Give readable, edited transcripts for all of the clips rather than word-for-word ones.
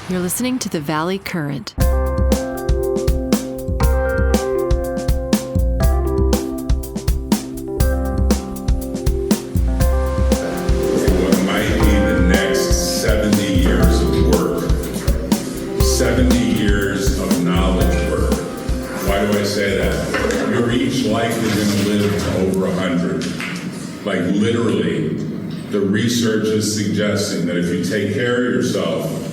You're listening to the Valley Current. What might be the next 70 years of work, 70 years of knowledge work. Why do I say that? You're each likely going to live to over 100. Like literally, the research is suggesting that if you take care of yourself,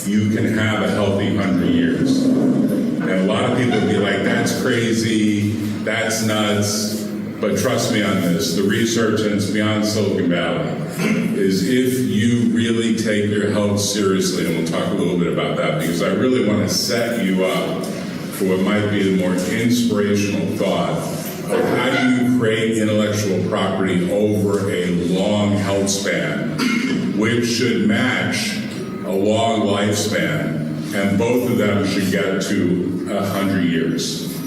you can have a healthy 100 years. And a lot of people will be like, that's crazy, that's nuts. But trust me on this, the research, and it's beyond Silicon Valley, is if you really take your health seriously, and we'll talk a little bit about that, because I really want to set you up for what might be the more inspirational thought of how do you create intellectual property over a long health span, which should match a long lifespan, and both of them should get to 100 years.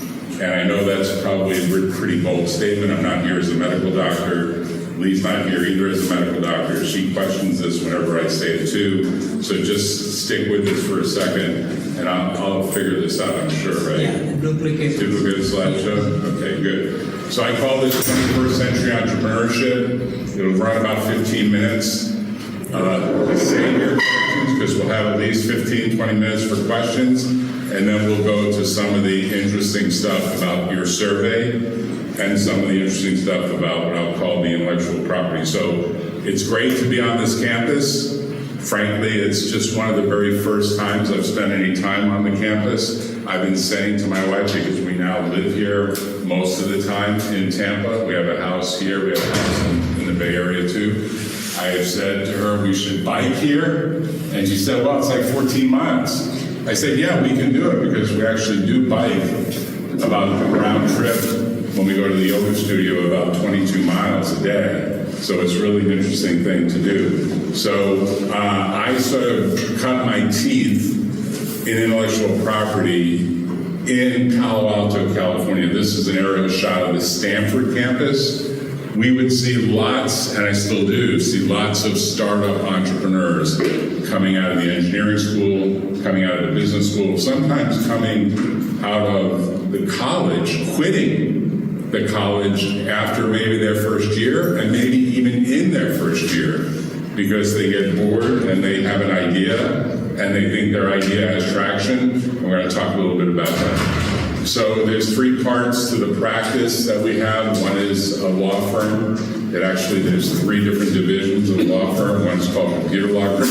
And I know that's probably a pretty bold statement. I'm not here as a medical doctor. Lee's not here either as a medical doctor. She questions this whenever I say it too. So just stick with this for a second, and I'll figure this out, I'm sure, right? Yeah, duplicate slideshow? Okay, good. So I call this 21st Century Entrepreneurship. It'll run about 15 minutes. Save your questions, because we'll have at least 15, 20 minutes for questions, and then we'll go to some of the interesting stuff about your survey and some of the interesting stuff about what I'll call the intellectual property. So it's great to be on this campus. Frankly, it's just one of the very first times I've spent any time on the campus. I've been saying to my wife, because we now live here most of the time in Tampa, we have a house here, we have a house in the Bay Area too. I have said to her, we should bike here. And she said, well, it's like 14 miles. I said, yeah, we can do it, because we actually do bike about the round trip when we go to the yoga studio about 22 miles a day. So it's really an interesting thing to do. So I sort of cut my teeth in intellectual property in Palo Alto, California. This is an aerial shot of the Stanford campus. We would see lots, and I still do, see lots of startup entrepreneurs coming out of the engineering school, coming out of the business school, sometimes coming out of the college, quitting the college after maybe their first year, and maybe even in their first year, because they get bored and they have an idea, and they think their idea has traction. And we're going to talk a little bit about that. So there's three parts to the practice that we have. One is a law firm. There's three different divisions of the law firm. One's called Computer Law Group,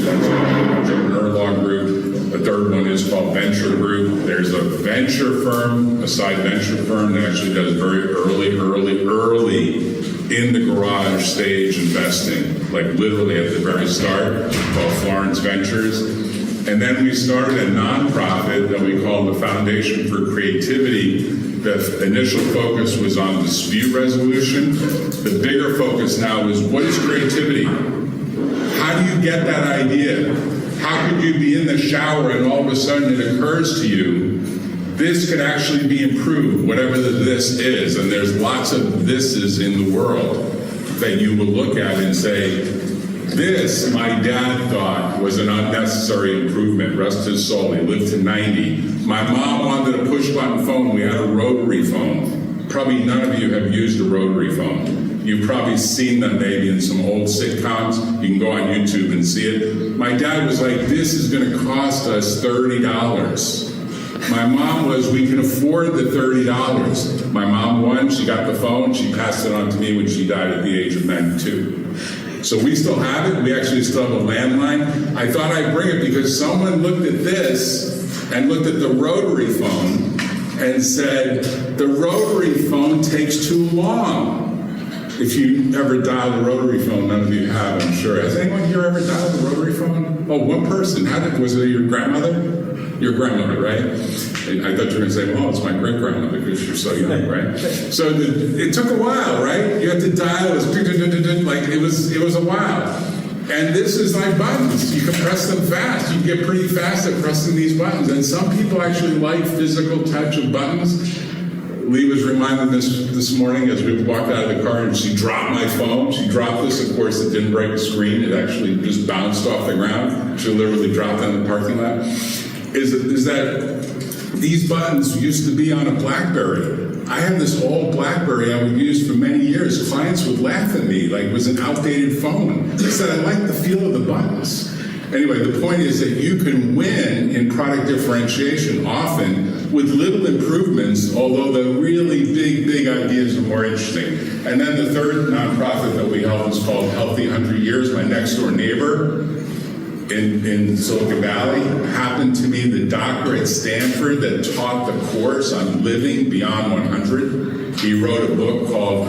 one's called Entrepreneur Law Group. The third one is called Venture Group. There's a venture firm, a side venture firm that actually does very early in the garage stage investing, like literally at the very start, called Florence Ventures. And then we started a nonprofit that we call the Foundation for Creativity. The initial focus was on dispute resolution. The bigger focus now is, what is creativity? How do you get that idea? How could you be in the shower and all of a sudden it occurs to you, this could actually be improved, whatever the this is. And there's lots of thises in the world that you will look at and say, this, my dad thought, was an unnecessary improvement. Rest his soul. He lived to 90. My mom wanted a push-button phone. We had a rotary phone. Probably none of you have used a rotary phone. You've probably seen them maybe in some old sitcoms. You can go on YouTube and see it. My dad was like, this is going to cost us $30. My mom was, we can afford the $30. My mom won. She got the phone. She passed it on to me when she died at the age of 92. So we still have it. We actually still have a landline. I thought I'd bring it because someone looked at this and looked at the rotary phone and said, the rotary phone takes too long. If you ever dialed a rotary phone, none of you have, I'm sure. Has anyone here ever dialed a rotary phone? Oh, one person. Was it your grandmother? Your grandmother, right? I thought you were going to say, well, it's my great-grandmother because you're so young, right? So it took a while, right? You had to dial, it was a while. And this is like buttons. You can press them fast. You can get pretty fast at pressing these buttons. And some people actually like physical touch of buttons. Lee was reminded this morning as we walked out of the car, and she dropped my phone. She dropped this, of course, it didn't break the screen. It actually just bounced off the ground. She literally dropped it in the parking lot. Is that these buttons used to be on a BlackBerry. I had this old BlackBerry I would use for many years. Clients would laugh at me like it was an outdated phone. I said, I like the feel of the buttons. Anyway, the point is that you can win in product differentiation often with little improvements, although the really big ideas are more interesting. And then the third nonprofit that we help is called Healthy 100 Years. My next door neighbor in Silicon Valley happened to be the doctor at Stanford that taught the course on living beyond 100. He wrote a book called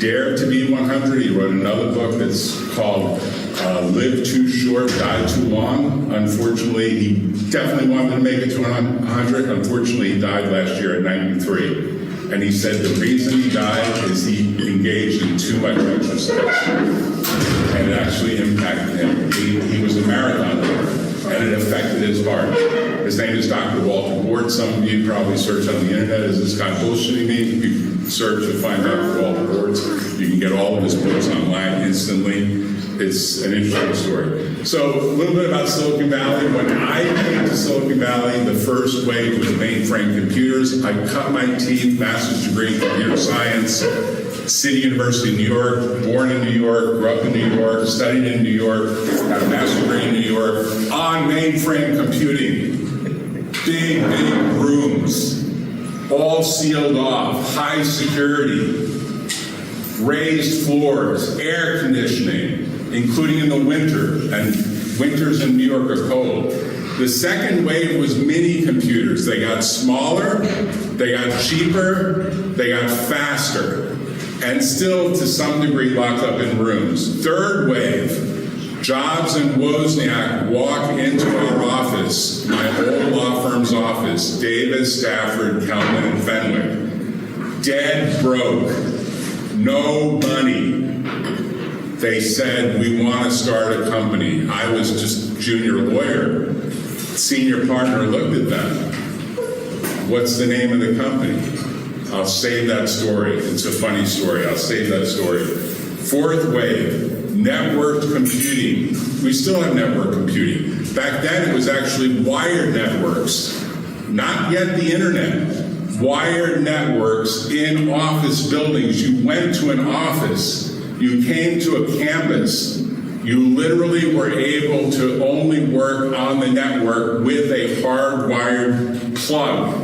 Dare to be 100. He wrote another book that's called Live Too Short, Die Too Long. Unfortunately, he definitely wanted to make it to 100. Unfortunately, he died last year at 93. And he said the reason he died is he engaged in too much exercise. And it actually impacted him. He was a marathon runner, and it affected his heart. His name is Dr. Walter Ward. Some of you probably search on the internet, is this guy bullshitting me? You search to find Dr. Walter Ward. You can get all of his books online instantly. It's an interesting story. So a little bit about Silicon Valley. When I came to Silicon Valley, the first wave was mainframe computers. I cut my teeth, master's degree in computer science, City University of New York, born in New York, grew up in New York, studied in New York, got a master's degree in New York on mainframe computing. Big rooms, all sealed off, high security, raised floors, air conditioning, including in the winter, and winters in New York are cold. The second wave was mini computers. They got smaller, they got cheaper, they got faster, and still to some degree locked up in rooms. Third wave, Jobs and Wozniak walk into our office, my old law firm's office, Davis, Stafford, Kelman, and Fenwick, dead broke, no money. They said, we want to start a company. I was just junior lawyer. Senior partner looked at them. What's the name of the company? I'll save that story. It's a funny story. I'll save that story. Fourth wave, networked computing. We still have network computing. Back then, it was actually wired networks, not yet the internet. Wired networks in office buildings. You went to an office. You came to a campus. You literally were able to only work on the network with a hardwired plug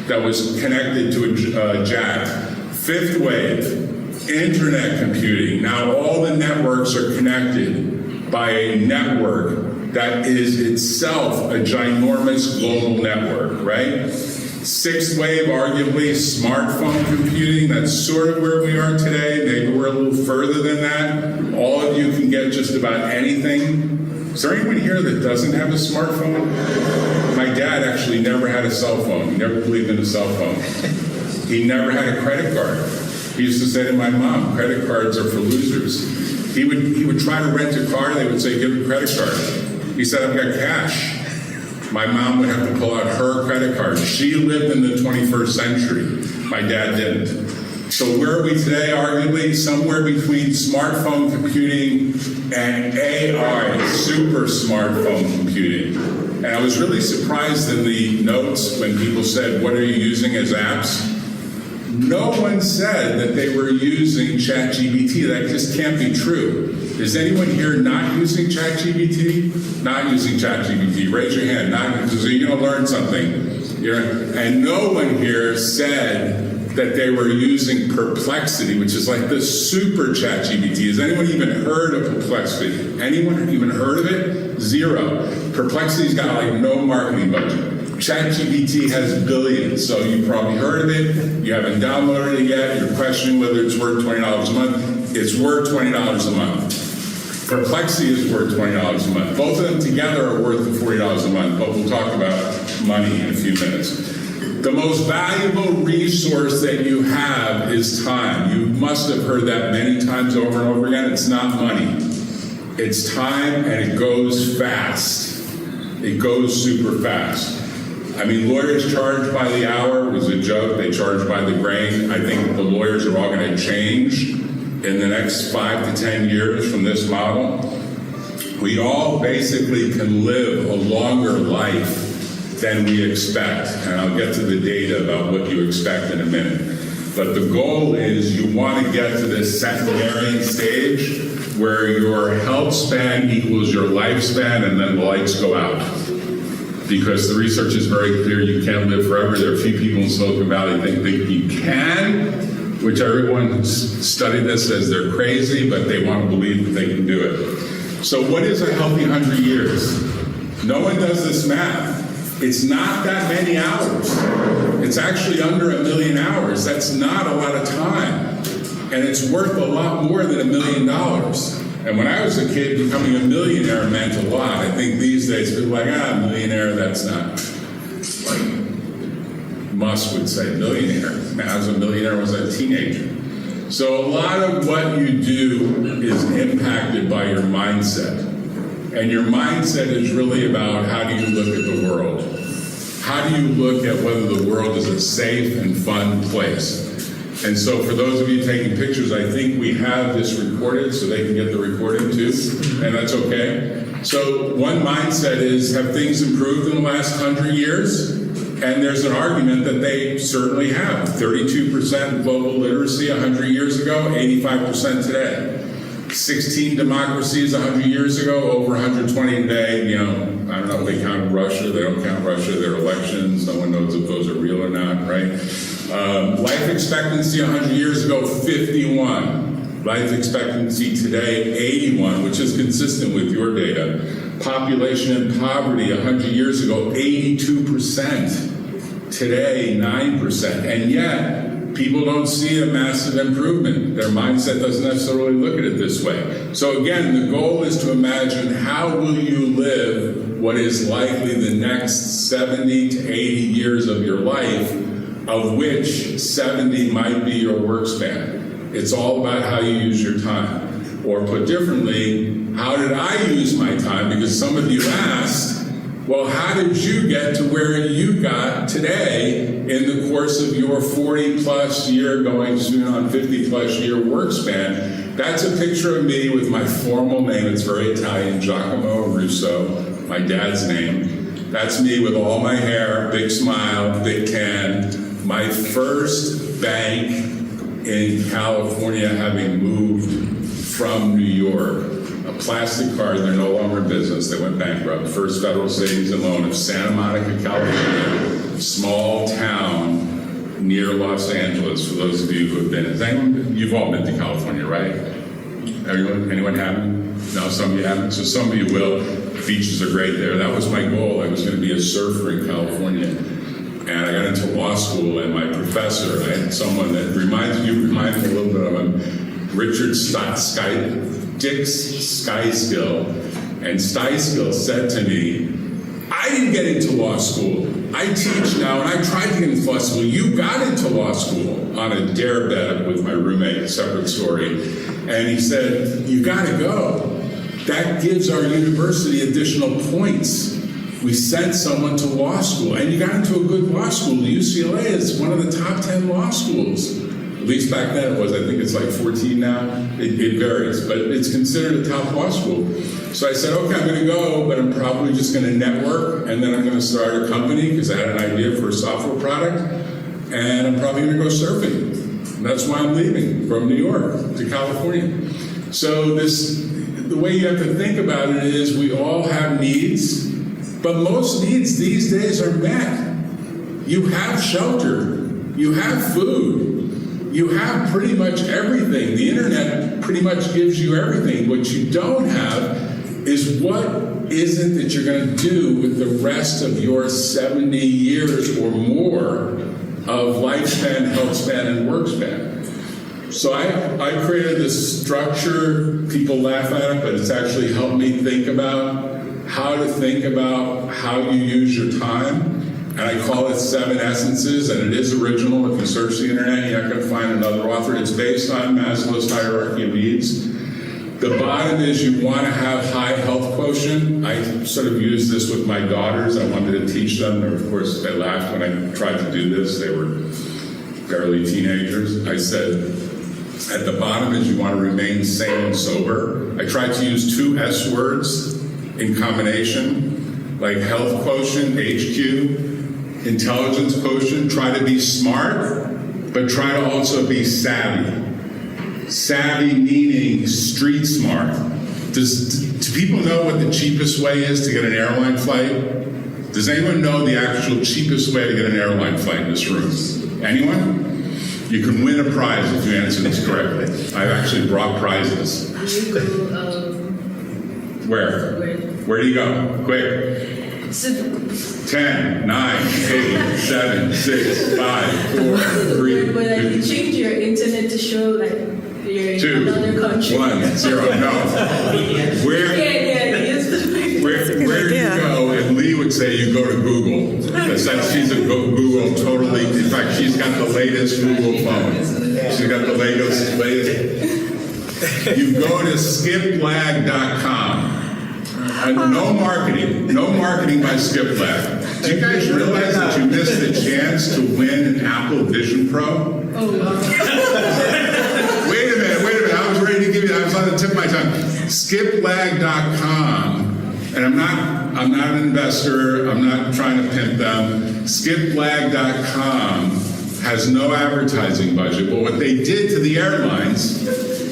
that was connected to a jack. Fifth wave, internet computing. Now all the networks are connected by a network that is itself a ginormous global network, right? Sixth wave, arguably, smartphone computing. That's sort of where we are today. Maybe we're a little further than that. All of you can get just about anything. Is there anyone here that doesn't have a smartphone? My dad actually never had a cell phone. He never believed in a cell phone. He never had a credit card. He used to say to my mom, credit cards are for losers. He would try to rent a car. They would say, give him a credit card. He said, I've got cash. My mom would have to pull out her credit card. She lived in the 21st century. My dad didn't. So where are we today? Arguably somewhere between smartphone computing and AI, super smartphone computing. And I was really surprised in the notes when people said, what are you using as apps? No one said that they were using ChatGPT. That just can't be true. Is anyone here not using ChatGPT? Not using ChatGPT. Raise your hand. Not, so you're going to learn something. And no one here said that they were using Perplexity, which is like the super ChatGPT. Has anyone even heard of Perplexity? Anyone even heard of it? Zero. Perplexity's got like no marketing budget. ChatGPT has billions, so you've probably heard of it. You haven't downloaded it yet. You're questioning whether it's worth $20 a month. It's worth $20 a month. Perplexity is worth $20 a month. Both of them together are worth $40 a month, but we'll talk about money in a few minutes. The most valuable resource that you have is time. You must have heard that many times over and over again. It's not money. It's time, and it goes fast. It goes super fast. I mean, lawyers charge by the hour was a joke. They charge by the grain. I think the lawyers are all going to change in the next 5 to 10 years from this model. We all basically can live a longer life than we expect. And I'll get to the data about what you expect in a minute. But the goal is you want to get to this centenarian stage where your health span equals your lifespan, and then the lights go out. Because the research is very clear, you can't live forever. There are a few people in Silicon Valley think you can, which everyone who's studied this says they're crazy, but they want to believe that they can do it. So what is a healthy 100 years? No one does this math. It's not that many hours. It's actually under 1 million hours. That's not a lot of time. And it's worth a lot more than $1 million. And when I was a kid, becoming a millionaire meant a lot. I think these days people are like, a millionaire, that's not. Like Musk would say millionaire. I was a millionaire when I was a teenager. So a lot of what you do is impacted by your mindset. And your mindset is really about how do you look at the world? How do you look at whether the world is a safe and fun place? And so for those of you taking pictures, I think we have this recorded so they can get the recording too, and that's okay. So one mindset is, have things improved in the last 100 years? And there's an argument that they certainly have. 32% global literacy 100 years ago, 85% today. 16 democracies 100 years ago, over 120 today. You know, I don't know if they count Russia. They don't count Russia. Their elections. No one knows if those are real or not, right? Life expectancy 100 years ago, 51. Life expectancy today, 81, which is consistent with your data. Population and poverty 100 years ago, 82%. Today, 9%. And yet, people don't see a massive improvement. Their mindset doesn't necessarily look at it this way. So again, the goal is to imagine how will you live what is likely the next 70 to 80 years of your life, of which 70 might be your work span. It's all about how you use your time. Or put differently, how did I use my time? Because some of you asked, well, how did you get to where you got today in the course of your 40-plus year, going soon on 50-plus year work span? That's a picture of me with my formal name. It's very Italian, Giacomo Russo, my dad's name. That's me with all my hair, big smile, big can. My first bank in California, having moved from New York. A plastic card, they're no longer in business, they went bankrupt. First Federal Savings and Loan of Santa Monica, California, small town near Los Angeles, for those of you who have been. You've all been to California, right? Anyone haven't? No, some of you haven't, so some of you will. Beaches are great there. That was my goal. I was going to be a surfer in California. And I got into law school, and my professor, I had someone that reminds me a little bit of him, Richard Dick Skyskill, and Skyskill said to me, I didn't get into law school. I teach now, and I tried to get into law school. You got into law school on a dare bet with my roommate, a separate story. And he said, you got to go. That gives our university additional points. We sent someone to law school, and you got into a good law school. UCLA is one of the top 10 law schools. At least back then it was. I think it's like 14 now. It varies, but it's considered a top law school. So I said, okay, I'm going to go, but I'm probably just going to network, and then I'm going to start a company because I had an idea for a software product, and I'm probably going to go surfing. And that's why I'm leaving from New York to California. So the way you have to think about it is we all have needs, but most needs these days are met. You have shelter, you have food, you have pretty much everything. The internet pretty much gives you everything. What you don't have is what is it that you're going to do with the rest of your 70 years or more of lifespan, health span, and work span. So I created this structure. People laugh at it, but it's actually helped me think about how to think about how you use your time. And I call it 7 Essences, and it is original. If you search the internet, you're not going to find another author. It's based on Maslow's hierarchy of needs. The bottom is you want to have high health quotient. quotient, I sort of use this with my daughters. I wanted to teach them. And of course, they laughed when I tried to do this. They were barely teenagers. I said, at the bottom is you want to remain sane and sober. I tried to use 2 S words in combination, like health quotient, HQ, intelligence quotient. Try to be smart, but try to also be savvy. Savvy meaning street smart. Do people know what the cheapest way is to get an airline flight? Does anyone know the actual cheapest way to get an airline flight in this room? Anyone? You can win a prize if you answer this correctly. I've actually brought prizes. You go, Where? Where do you go? Quick. 10, 9, 8, 7, 6, 5, 4, 3, But like, 2, you change your internet to show like you're in 2, another country. 1, 0. No. Where do you go? And Lee would say you go to Google. Since she's a Google totally. In fact, she's got the latest Google phone. She's got the latest. You go to skiplag.com. No marketing by SkipLag. Do you guys realize that you missed the chance to win an Apple Vision Pro? Oh, wow. Wait a minute. I was ready to give you that. I was on the tip of my tongue. Skiplag.com. And I'm not an investor. I'm not trying to pimp them. Skiplag.com has no advertising budget. But what they did to the airlines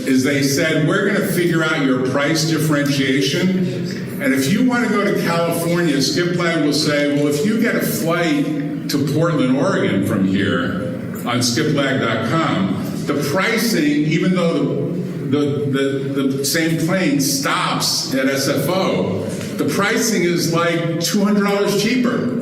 is they said, we're going to figure out your price differentiation. And if you want to go to California, Skiplag will say, well, if you get a flight to Portland, Oregon from here on skiplag.com, the pricing, even though the same plane stops at SFO, the pricing is like $200 cheaper.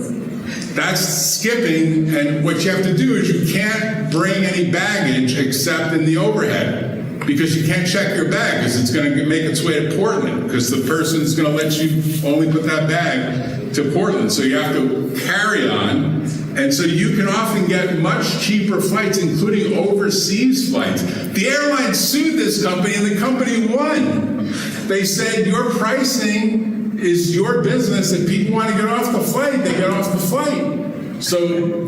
That's skipping, and what you have to do is you can't bring any baggage except in the overhead. Because you can't check your bag because it's going to make its way to Portland because the person's going to let you only put that bag to Portland. So you have to carry on. And so you can often get much cheaper flights, including overseas flights. The airline sued this company and the company won. They said your pricing is your business. If people want to get off the flight, they get off the flight. So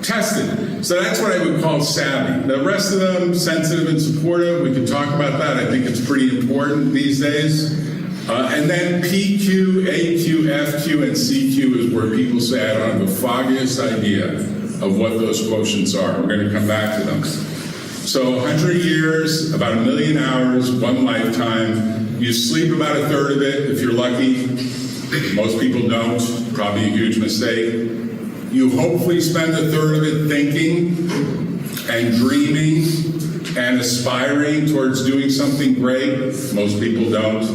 test it. So that's what I would call savvy. The rest of them, sensitive and supportive, we can talk about that. I think it's pretty important these days. And then PQ, AQ, FQ, and CQ is where people say, I don't have the foggiest idea of what those quotients are. We're going to come back to them. So 100 years, about 1 million hours, 1 lifetime. You sleep about a third of it if you're lucky. Most people don't. Probably a huge mistake. You hopefully spend a third of it thinking and dreaming and aspiring towards doing something great. Most people don't.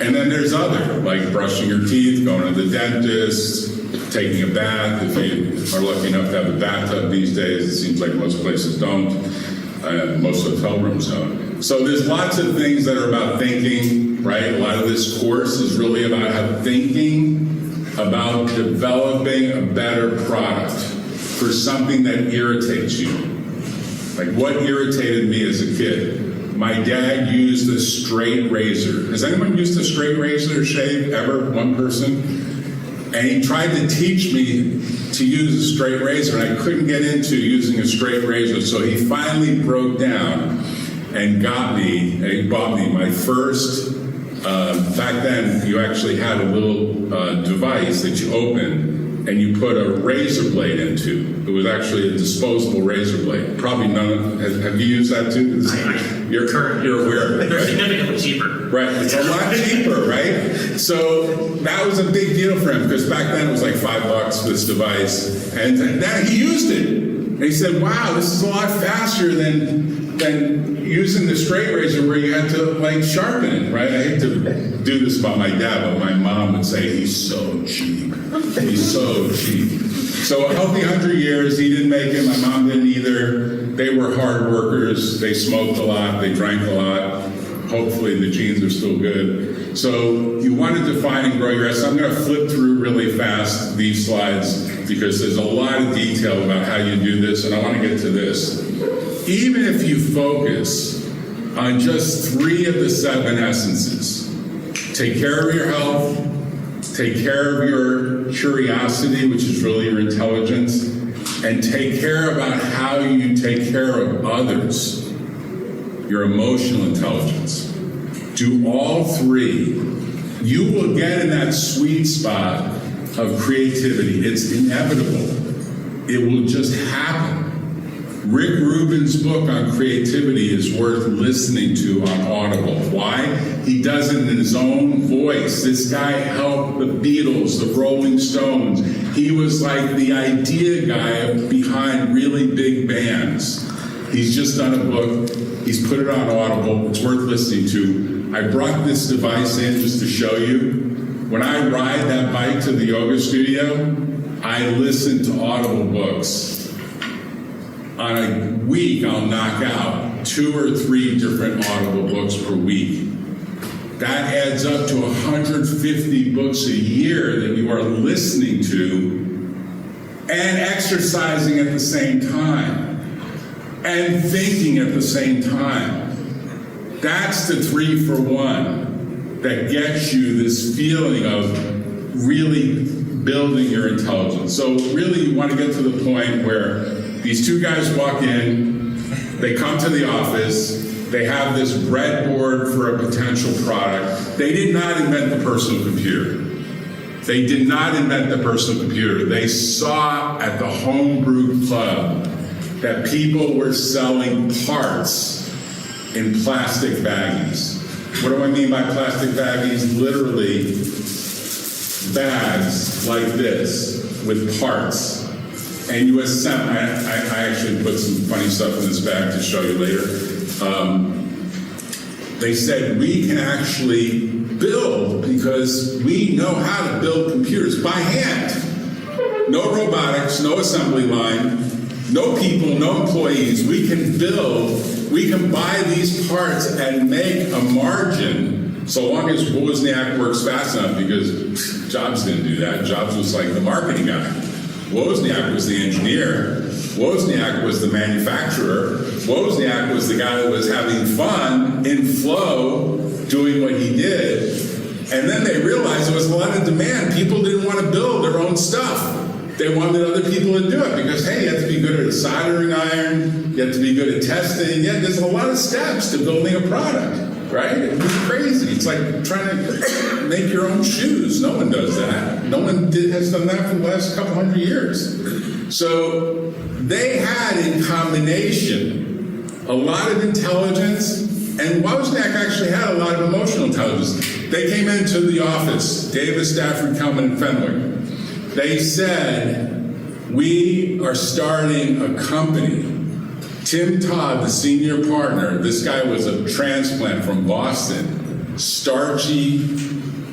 And then there's other, like brushing your teeth, going to the dentist, taking a bath. If you are lucky enough to have a bathtub these days, it seems like most places don't. Most hotel rooms don't. So there's lots of things that are about thinking, right? A lot of this course is really about how thinking about developing a better product for something that irritates you. Like what irritated me as a kid? My dad used a straight razor. Has anyone used a straight razor to shave ever? One person? And he tried to teach me to use a straight razor, and I couldn't get into using a straight razor, so he finally broke down and bought me my first. Back then, you actually had a little device that you open and you put a razor blade into. It was actually a disposable razor blade. Probably none of have you used that too? You're aware of it, They're right? significantly cheaper. Right, it's a lot cheaper, right? So that was a big deal for him because back then it was like $5 for this device, and then he used it. And he said, "Wow, this is a lot faster than using the straight razor where you had to like sharpen it." Right? I hate to do this about my dad, but my mom would say he's so cheap. He's so cheap. So a healthy 100 years. He didn't make it. My mom didn't either. They were hard workers. They smoked a lot. They drank a lot. Hopefully the genes are still good. So you want to define and grow your essence. I'm going to flip through really fast these slides because there's a lot of detail about how you do this, and I want to get to this. Even if you focus on just 3 of the 7 essences, Take care of your health, take care of your curiosity, which is really your intelligence, and take care about how you take care of others, your emotional intelligence. Do all three. You will get in that sweet spot of creativity. It's inevitable. It will just happen. Rick Rubin's book on creativity is worth listening to on Audible. Why? He does it in his own voice. This guy helped the Beatles, the Rolling Stones. He was like the idea guy behind really big bands. He's just done a book. He's put it on Audible. It's worth listening to. I brought this device in just to show you. When I ride that bike to the yoga studio, I listen to Audible books. On a week, I'll knock out 2 or 3 different Audible books per week. That adds up to 150 books a year that you are listening to and exercising at the same time and thinking at the same time. That's the 3-for-1 that gets you this feeling of really building your intelligence. So really you want to get to the point where these 2 guys walk in, they come to the office, they have this breadboard for a potential product. They did not invent the personal computer. They did not invent the personal computer. They saw at the homebrew club that people were selling parts in plastic baggies. What do I mean by plastic baggies? Literally bags like this with parts. And you assemble, I actually put some funny stuff in this bag to show you later. They said we can actually build because we know how to build computers by hand. No robotics, no assembly line, no people, no employees. We can build, we can buy these parts and make a margin so long as Wozniak works fast enough, because Jobs didn't do that. Jobs was like the marketing guy. Wozniak was the engineer. Wozniak was the manufacturer. Wozniak was the guy that was having fun in flow doing what he did. And then they realized there was a lot of demand. People didn't want to build their own stuff. They wanted other people to do it because, hey, you have to be good at a soldering iron. You have to be good at testing. Yeah, there's a lot of steps to building a product, right? It's crazy. It's like trying to make your own shoes. No one does that. No one has done that for the last couple hundred years. So they had in combination a lot of intelligence, and Wozniak actually had a lot of emotional intelligence. They came into the office, Davis, Stafford, Kelman, and Fenwick. They said, we are starting a company. Tim Todd, the senior partner, this guy was a transplant from Boston, starchy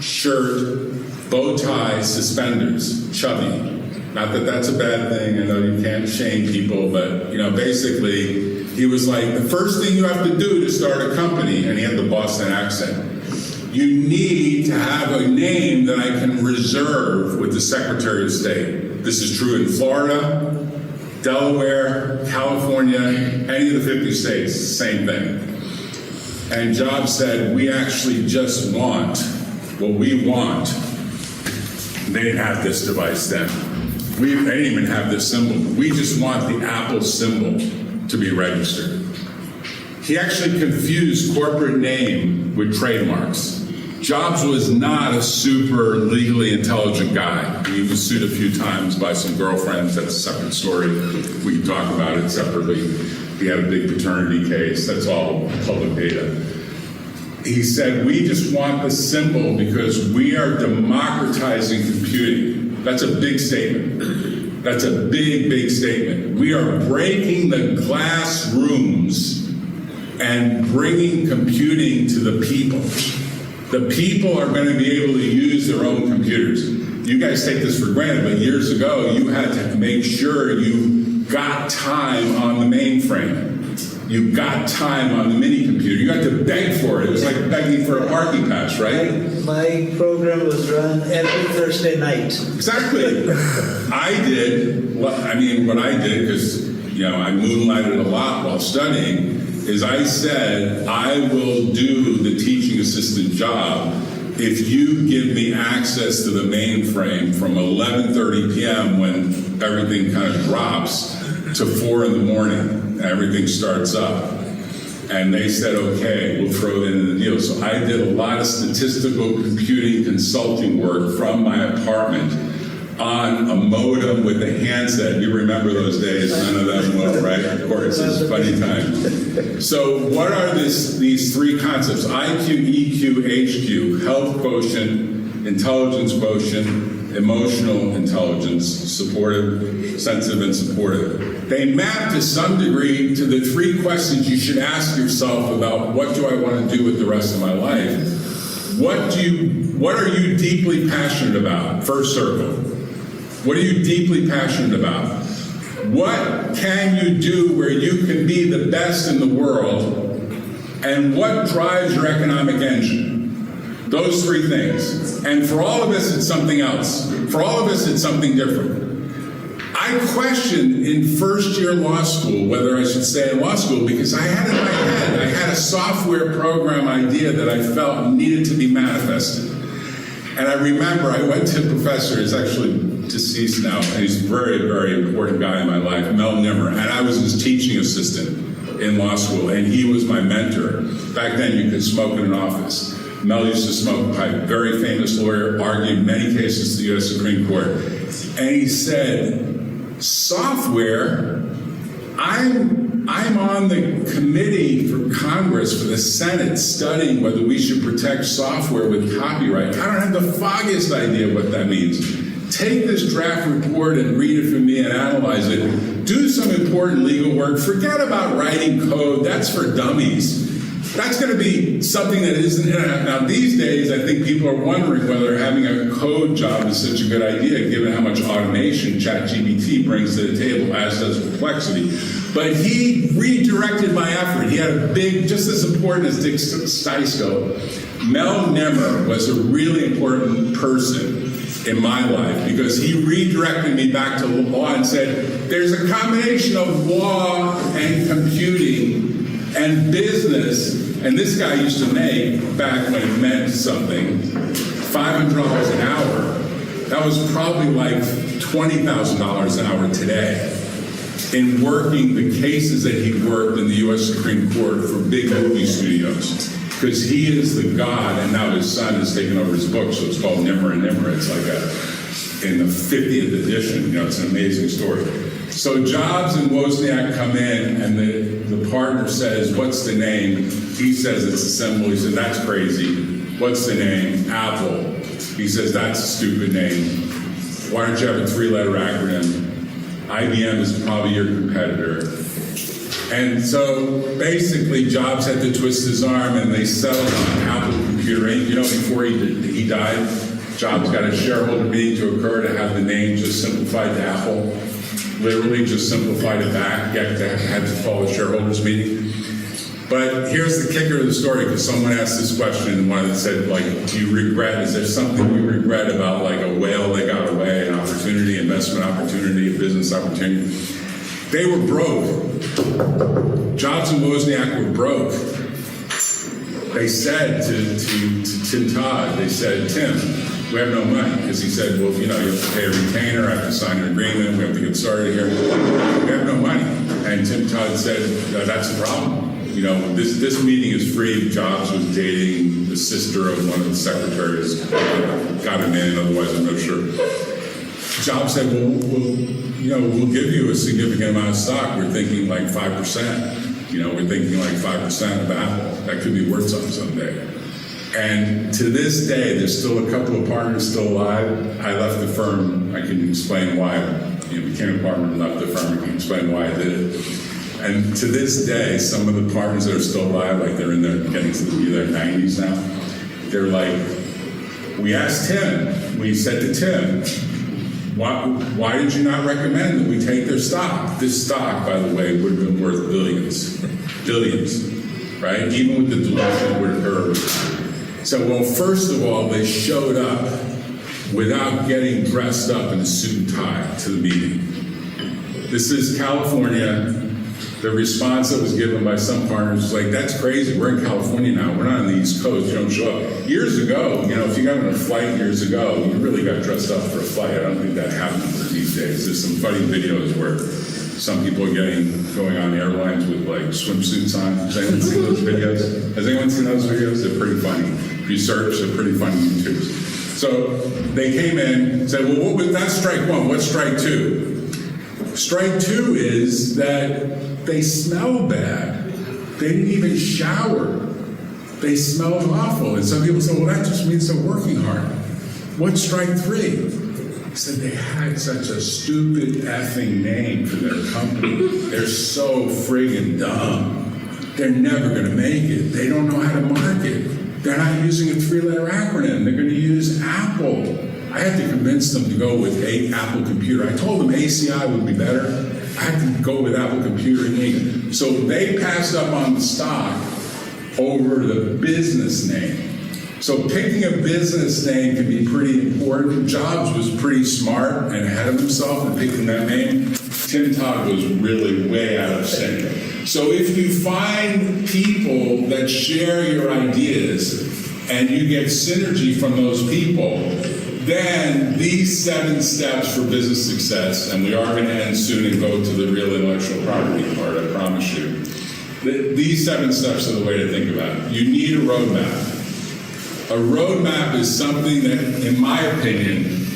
shirt, bow tie, suspenders, chubby. Not that that's a bad thing, I know you can't shame people, but basically, he was like, the first thing you have to do to start a company, and he had the Boston accent, you need to have a name that I can reserve with the Secretary of State. This is true in Florida, Delaware, California, any of the 50 states, same thing. And Jobs said, we actually just want what we want. They didn't have this device then. They didn't even have this symbol. We just want the Apple symbol to be registered. He actually confused corporate name with trademarks. Jobs was not a super legally intelligent guy. He was sued a few times by some girlfriends. That's a separate story. We can talk about it separately. He had a big paternity case. That's all public data. He said, we just want the symbol because we are democratizing computing. That's a big statement. That's a big, big statement. We are breaking the glass rooms and bringing computing to the people. The people are going to be able to use their own computers. You guys take this for granted, but years ago, you had to make sure you got time on the mainframe. You got time on the mini computer. You had to beg for it. It was like begging for a parking pass, right? My program was run every Thursday night. Exactly. I did, what I did, because I moonlighted a lot while studying, is I said, I will do the teaching assistant job if you give me access to the mainframe from 11:30 p.m. when everything kind of drops to 4 in the morning, everything starts up. And they said, okay, we'll throw it in the deal. So I did a lot of statistical computing consulting work from my apartment on a modem with a handset. You remember those days, none of them will, right? Of course, it's a funny time. So what are these three concepts? IQ, EQ, HQ, health quotient, intelligence quotient, emotional intelligence, supportive, sensitive, and supportive. They map to some degree to the three questions you should ask yourself about what do I want to do with the rest of my life? What are you deeply passionate about? First circle. What are you deeply passionate about? What can you do where you can be the best in the world? And what drives your economic engine? Those three things. And for all of us, it's something else. For all of us, it's something different. I questioned in first year law school whether I should stay in law school because I had in my head, I had a software program idea that I felt needed to be manifested. And I remember I went to a professor, he's actually deceased now, and he's a very, very important guy in my life, Mel Nimmer, and I was his teaching assistant in law school, and he was my mentor. Back then you could smoke in an office. Mel used to smoke pipe, very famous lawyer, argued many cases to the U.S. Supreme Court. And he said, software, I'm on the committee for Congress, for the Senate, studying whether we should protect software with copyright. I don't have the foggiest idea what that means. Take this draft report and read it for me and analyze it. Do some important legal work. Forget about writing code. That's for dummies. That's going to be something that isn't. Now, these days, I think people are wondering whether having a code job is such a good idea, given how much automation ChatGPT brings to the table, as does Perplexity. But he redirected my effort. He had a big, just as important as Dick Stiesco, Mel Nimmer was a really important person in my life because he redirected me back to law and said, there's a combination of law and computing and business, and this guy used to make, back when it meant something, $500 an hour. That was probably like $20,000 an hour today in working the cases that he worked in the U.S. Supreme Court for big movie studios. Because he is the god, and now his son has taken over his book, so it's called Nimmer and Nimmer. It's like in the 50th edition, it's an amazing story. So Jobs and Wozniak come in, and the partner says, what's the name? He says it's a symbol. He said, that's crazy. What's the name? Apple. He says, that's a stupid name. Why don't you have a three-letter acronym? IBM is probably your competitor. And so basically Jobs had to twist his arm, and they settled on Apple Computer Inc. Before he died, Jobs got a shareholder meeting to occur to have the name just simplified to Apple. Literally just simplified it back, had to call a shareholders meeting. But here's the kicker of the story, because someone asked this question, and one of them said, do you regret, is there something you regret about like a whale that got away, an opportunity, investment opportunity, a business opportunity? They were broke. Jobs and Wozniak were broke. They said to Tim Todd, they said, Tim, we have no money. Because he said, well, you have to pay a retainer, I have to sign an agreement, we have to get started here. We have no money. And Tim Todd said, that's the problem. This meeting is free. Jobs was dating the sister of one of the secretaries. Got him in, otherwise I'm not sure. Jobs said, we'll give you a significant amount of stock. We're thinking like 5%. We're thinking like 5% of Apple. That could be worth something someday. And to this day, there's still a couple of partners still alive. I left the firm. I can explain why. Became a partner and left the firm. I can explain why I did it. And to this day, some of the partners that are still alive, like they're getting to their 90s now, they're like, we asked Tim, we said to Tim, why did you not recommend that we take their stock? This stock, by the way, would have been worth billions, right? Even with the dilution, it would have hurt. So, well, first of all, they showed up without getting dressed up in a suit and tie to the meeting. This is California, the response that was given by some partners was like, that's crazy, we're in California now, we're not on the East Coast, you don't show up. Years ago, if you got on a flight years ago, you really got dressed up for a flight. I don't think that happens these days. There's some funny videos where some people are going on airlines with like swimsuits on. Has anyone seen those videos? Has anyone seen those videos? They're pretty funny. If you search, they're pretty funny YouTube. So they came in and said, well, what was that's strike one, what's strike two? Strike two is that they smell bad. They didn't even shower. They smelled awful. And some people say, well, that just means they're working hard. What's strike three? I said, they had such a stupid effing name for their company. They're so friggin' dumb. They're never gonna make it. They don't know how to market. They're not using a 3-letter acronym. They're gonna use Apple. I had to convince them to go with Apple Computer. I told them ACI would be better. I had to go with Apple Computer Inc. So they passed up on the stock over the business name. So picking a business name can be pretty important. Jobs was pretty smart and ahead of himself in picking that name. Tim Todd was really way out of sync. So if you find people that share your ideas and you get synergy from those people, then these 7 steps for business success, and we are going to end soon and go to the real intellectual property part, I promise you. These 7 steps are the way to think about it. You need a roadmap. A roadmap is something that, in my opinion,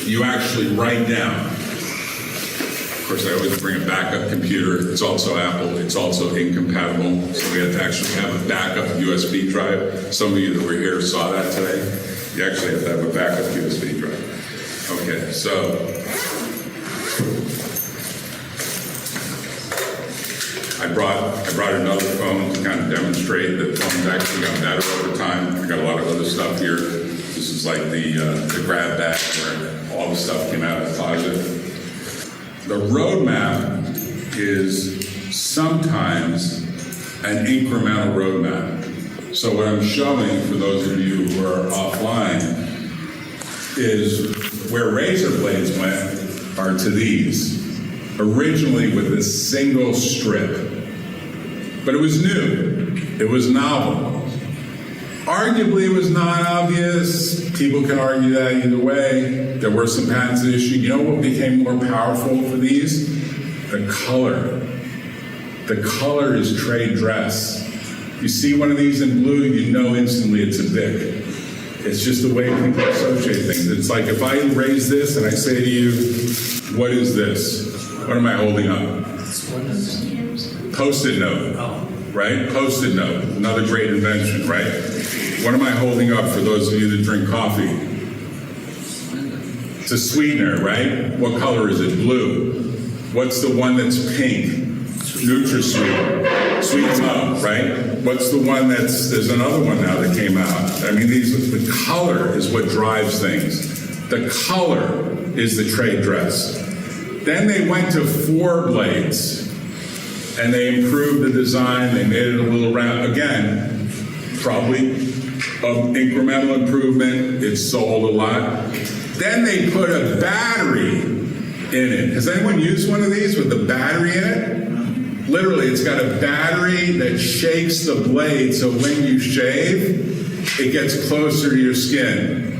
you actually write down. Of course, I always bring a backup computer. It's also Apple. It's also incompatible. So we have to actually have a backup USB drive. Some of you that were here saw that today. You actually have to have a backup USB drive. Okay, so I brought another phone to kind of demonstrate that phones actually got better over time. I got a lot of other stuff here. This is like the grab bag where all the stuff came out of the closet. The roadmap is sometimes an incremental roadmap. So what I'm showing for those of you who are offline is where razor blades went are to these. Originally with a single strip. But it was new. It was novel. Arguably it was not obvious. People can argue that either way. There were some patents issued. You know what became more powerful for these? The color. The color is trade dress. You see one of these in blue, you know instantly it's a Bic. It's just the way people associate things. It's like if I raise this and I say to you, what is this? What am I holding up? Post-it note, right? Post-it note, another great invention, right? What am I holding up for those of you that drink coffee? It's a sweetener, right? What color is it? Blue. What's the one that's pink? NutraSweet. Sweet and low, right? What's the one there's another one now that came out. I mean, the color is what drives things. The color is the trade dress. Then they went to 4 blades, and they improved the design. They made it a little round. Again, probably an incremental improvement. It sold a lot. Then they put a battery in it. Has anyone used one of these with the battery in it? Literally, it's got a battery that shakes the blade, so when you shave, it gets closer to your skin.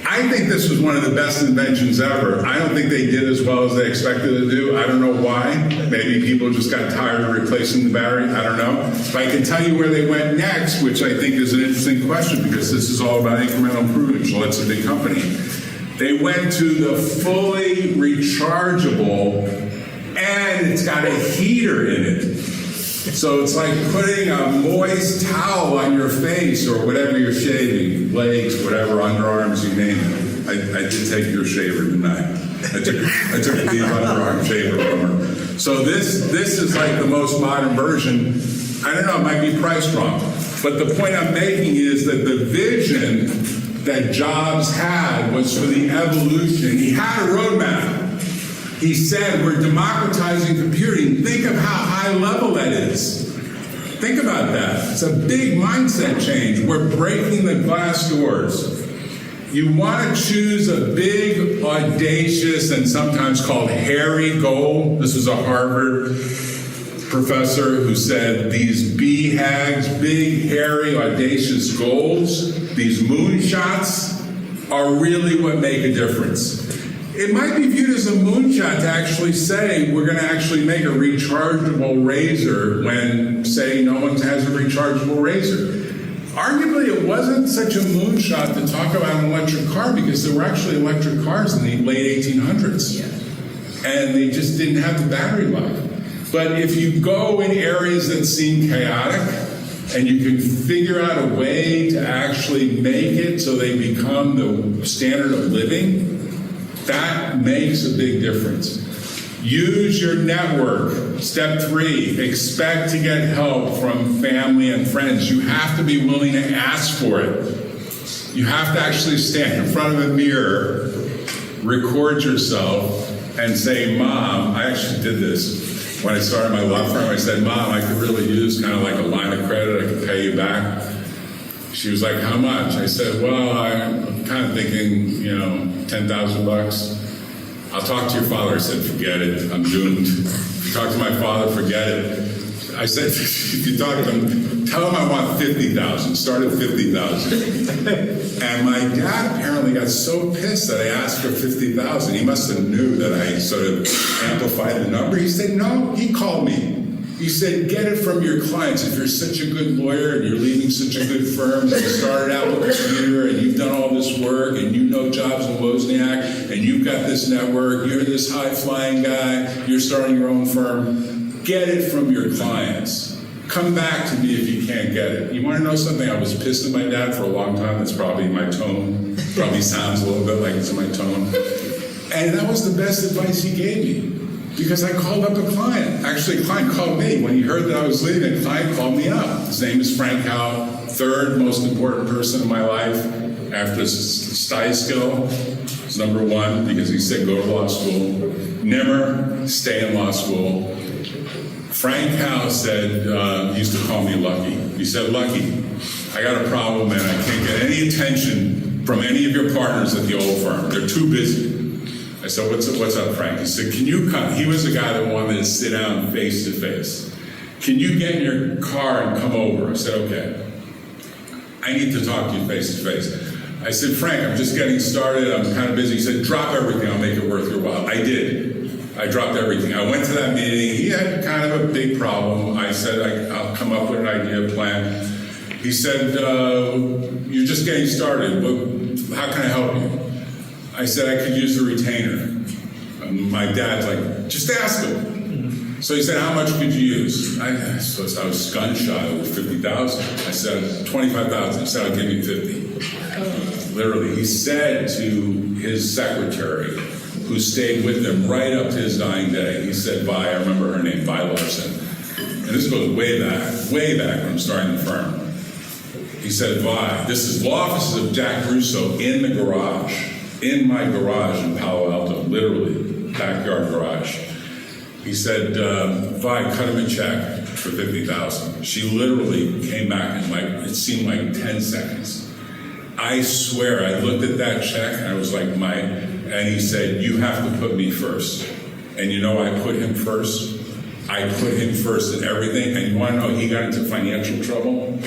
I think this was one of the best inventions ever. I don't think they did as well as they expected to do. I don't know why. Maybe people just got tired of replacing the battery. I don't know. But I can tell you where they went next, which I think is an interesting question because this is all about incremental improvement. So it's a big company. They went to the fully rechargeable, and it's got a heater in it. So it's like putting a moist towel on your face or whatever you're shaving, legs, whatever, underarms, you name it. I did take your shaver, didn't I? I took the underarm shaver from her. So this is like the most modern version. I don't know, it might be priced wrong. But the point I'm making is that the vision that Jobs had was for the evolution. He had a roadmap. He said, we're democratizing computing. Think of how high level that is. Think about that. It's a big mindset change. We're breaking the glass doors. You want to choose a big, audacious, and sometimes called hairy goal. This is a Harvard professor who said these BHAGs, big, hairy, audacious goals, these moonshots, are really what make a difference. It might be viewed as a moonshot to actually say we're going to actually make a rechargeable razor when, say, no one has a rechargeable razor. Arguably, it wasn't such a moonshot to talk about an electric car because there were actually electric cars in the late 1800s. Yeah. And they just didn't have the battery life. But if you go in areas that seem chaotic and you can figure out a way to actually make it so they become the standard of living, that makes a big difference. Use your network. Step 3, expect to get help from family and friends. You have to be willing to ask for it. You have to actually stand in front of a mirror, record yourself, and say, Mom, I actually did this. When I started my law firm, I said, Mom, I could really use kind of like a line of credit. I could pay you back. She was like, how much? I said, well, I'm kind of thinking, $10,000. I'll talk to your father. I said, forget it. I'm doomed. If you talk to my father, forget it. I said, if you talk to him, tell him I want $50,000. Start at $50,000. And my dad apparently got so pissed that I asked for $50,000. He must have knew that I sort of amplified the number. He said, no. He called me. He said, get it from your clients. If you're such a good lawyer and you're leading such a good firm, and you started out with a computer and you've done all this work and you know Jobs and Wozniak and you've got this network, you're this high-flying guy, you're starting your own firm, get it from your clients. Come back to me if you can't get it. You want to know something? I was pissed at my dad for a long time. That's probably my tone. Probably sounds a little bit like it's my tone. And that was the best advice he gave me. Because I called up a client. Actually, a client called me. When he heard that I was leaving, a client called me up. His name is Frank Howe, third most important person in my life after Steiskill. He's number 1 because he said go to law school. Nimmer, stay in law school. Frank Howe said, he used to call me Lucky. He said, Lucky, I got a problem, man. I can't get any attention from any of your partners at the old firm. They're too busy. I said, what's up, Frank? He said, can you come? He was the guy that wanted to sit down face to face. Can you get in your car and come over? I said, okay. I need to talk to you face to face. I said, Frank, I'm just getting started. I'm kind of busy. He said, drop everything. I'll make it worth your while. I did. I dropped everything. I went to that meeting. He had kind of a big problem. I said, I'll come up with an idea, plan. He said, you're just getting started. How can I help you? I said I could use a retainer. My dad's like, just ask him. So he said, how much could you use? I was gun shy with $50,000. I said, $25,000. He said, I'll give you $50. Literally, he said to his secretary, who stayed with him right up to his dying day, he said, Vi, I remember her name, Vi Larson. And this goes way back when I'm starting the firm. He said, Vi, this is law offices of Jack Russo in the garage. In my garage in Palo Alto, literally, backyard garage. He said, Vi, cut him a check for $50,000. She literally came back in it seemed like 10 seconds. I swear, I looked at that check and I was like, and he said, you have to put me first. And I put him first. I put him first in everything. And you want to know, he got into financial trouble.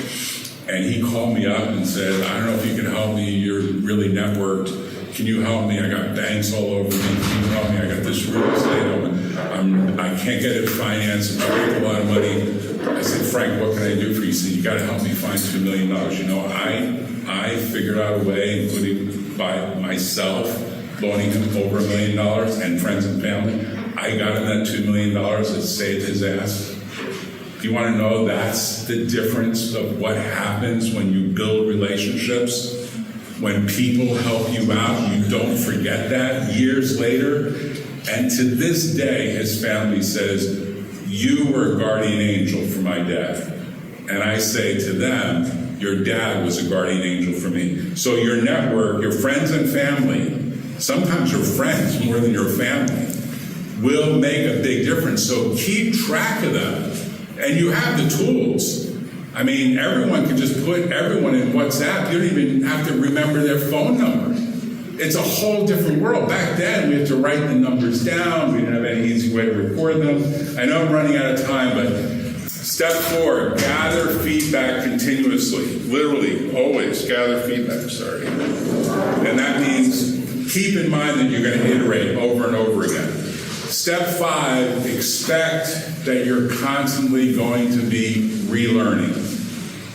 And he called me up and said, I don't know if you can help me. You're really networked. Can you help me? I got banks all over me. Can you help me? I got this real estate. I can't get it financed. I make a lot of money. I said, Frank, what can I do for you? He said, you got to help me find $2 million. I figured out a way, including by myself, loaning him over $1 million and friends and family. I got him that $2 million that saved his ass. You want to know that's the difference of what happens when you build relationships? When people help you out, you don't forget that years later. And to this day, his family says, you were a guardian angel for my dad. And I say to them, your dad was a guardian angel for me. So your network, your friends and family, sometimes your friends more than your family, will make a big difference. So keep track of them. And you have the tools. I mean, everyone can just put everyone in WhatsApp. You don't even have to remember their phone number. It's a whole different world. Back then, we had to write the numbers down. We didn't have any easy way to record them. I know I'm running out of time, but step 4, gather feedback continuously. Literally, always gather feedback, sorry. And that means keep in mind that you're going to iterate over and over again. Step 5, expect that you're constantly going to be relearning.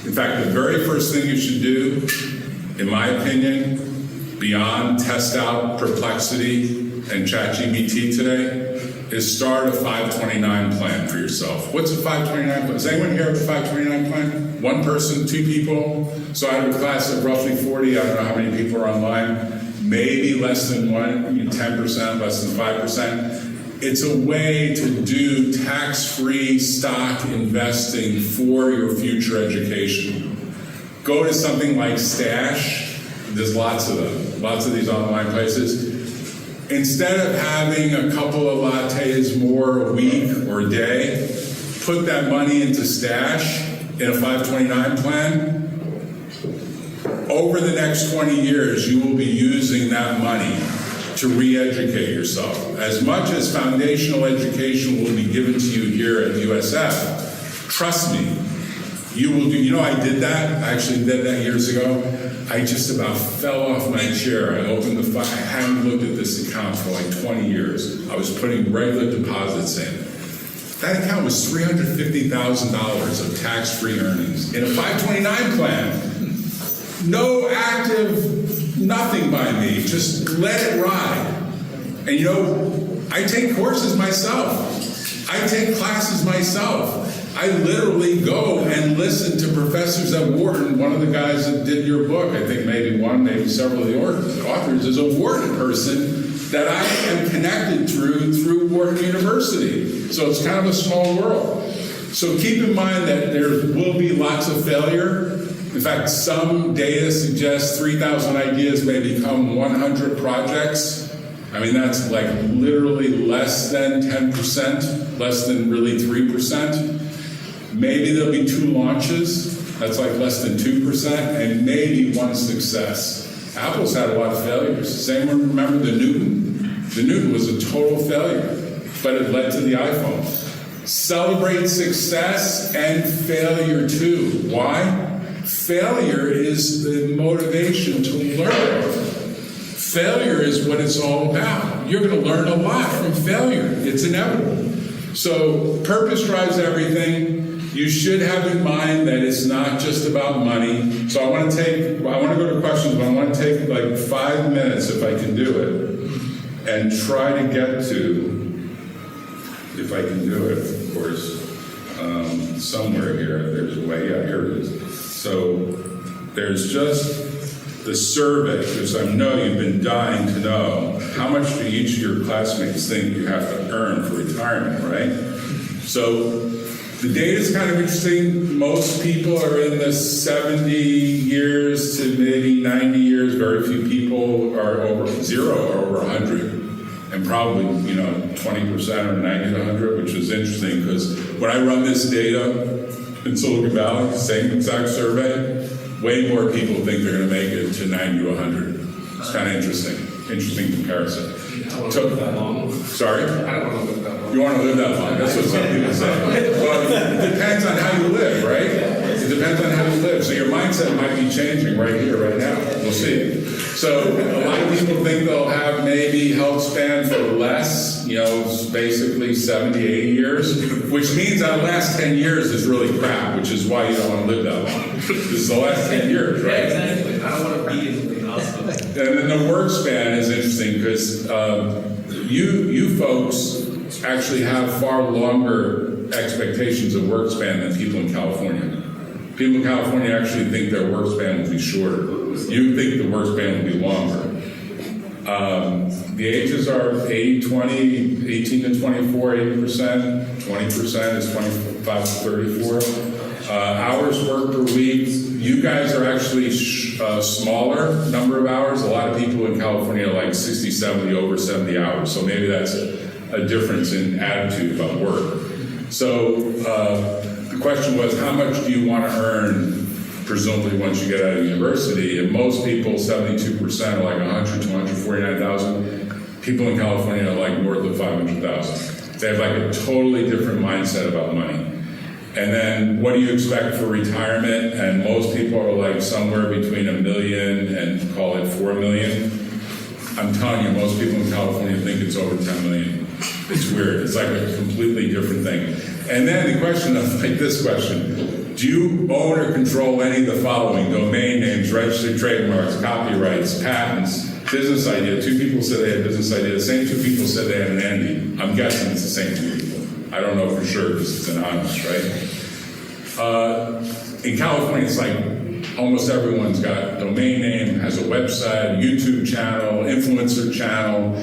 In fact, the very first thing you should do, in my opinion, beyond test out Perplexity and ChatGPT today, is start a 529 plan for yourself. What's a 529 plan? Does anyone here have a 529 plan? One person, 2 people? So out of a class of roughly 40, I don't know how many people are online, maybe less than 10%, less than 5%. It's a way to do tax-free stock investing for your future education. Go to something like Stash. There's lots of them, lots of these online places. Instead of having a couple of lattes more a week or a day, put that money into Stash in a 529 plan. Over the next 20 years, you will be using that money to re-educate yourself. As much as foundational education will be given to you here at USF, trust me, you will do. You know, I did that. I actually did that years ago. I just about fell off my chair. I opened the file. I hadn't looked at this account for like 20 years. I was putting regular deposits in. That account was $350,000 of tax-free earnings in a 529 plan. No active, nothing by me. Just let it ride. And you know, I take courses myself. I take classes myself. I literally go and listen to professors at Wharton. One of the guys that did your book, I think maybe one, maybe several of the authors, is a Wharton person that I am connected through Wharton University. So it's kind of a small world. So keep in mind that there will be lots of failure. In fact, some data suggests 3,000 ideas may become 100 projects. I mean, that's like literally less than 10%, less than really 3%. Maybe there'll be 2 launches, that's like less than 2%, and maybe 1 success. Apple's had a lot of failures. Same one, remember the Newton? The Newton was a total failure, but it led to the iPhone. Celebrate success and failure too. Why? Failure is the motivation to learn. Failure is what it's all about. You're going to learn a lot from failure. It's inevitable. So purpose drives everything. You should have in mind that it's not just about money. So I want to go to questions, but I want to take like 5 minutes, if I can do it, and try to get to, if I can do it, of course, somewhere here. There's a way. Yeah, here it is. So there's just the survey, because I know you've been dying to know how much do each of your classmates think you have to earn for retirement, right? So the data is kind of interesting. Most people are in the 70 years to maybe 90 years. Very few people are over 0 or over 100. And probably, 20% are 90 to 100, which is interesting because when I run this data in Silicon Valley, same exact survey, way more people think they're going to make it to 90 to 100. It's kind of interesting comparison. I don't want to live that long. Sorry? I don't want to live that long. You want to live that long? That's what some people say. Well, it depends on how you live, right? It depends on how you live. So your mindset might be changing right here, right now. We'll see. So a lot of people think they'll have maybe health span for less, basically 70, 80 years, which means that last 10 years is really crap, which is why you don't want to live that long. This is the last 10 years, right? Yeah, exactly. I don't want to be in the hospital. And then the work span is interesting because you folks actually have far longer expectations of work span than people in California. People in California actually think their work span will be shorter. You think the work span will be longer. The ages are 80-20, 18 to 24, 80%, 20% is 25 to 34. Hours worked per week. You guys are actually smaller number of hours. A lot of people in California are like 60, 70, over 70 hours. So maybe that's a difference in attitude about work. So the question was, how much do you want to earn, presumably once you get out of university? And most people, 72%, are like 100 to $49,000. People in California are like north of 500,000. They have like a totally different mindset about money. And then what do you expect for retirement? And most people are like somewhere between $1 million and call it $4 million. I'm telling you, most people in California think it's over 10 million. It's weird. It's like a completely different thing. And then the question of like this question, do you own or control any of the following? Domain names, registered trademarks, copyrights, patents, business idea. 2 people said they had a business idea. The same 2 people said they had an Andy. I'm guessing it's the same 2 people. I don't know for sure because it's anonymous, right? In California, it's like almost everyone's got a domain name, has a website, a YouTube channel, influencer channel.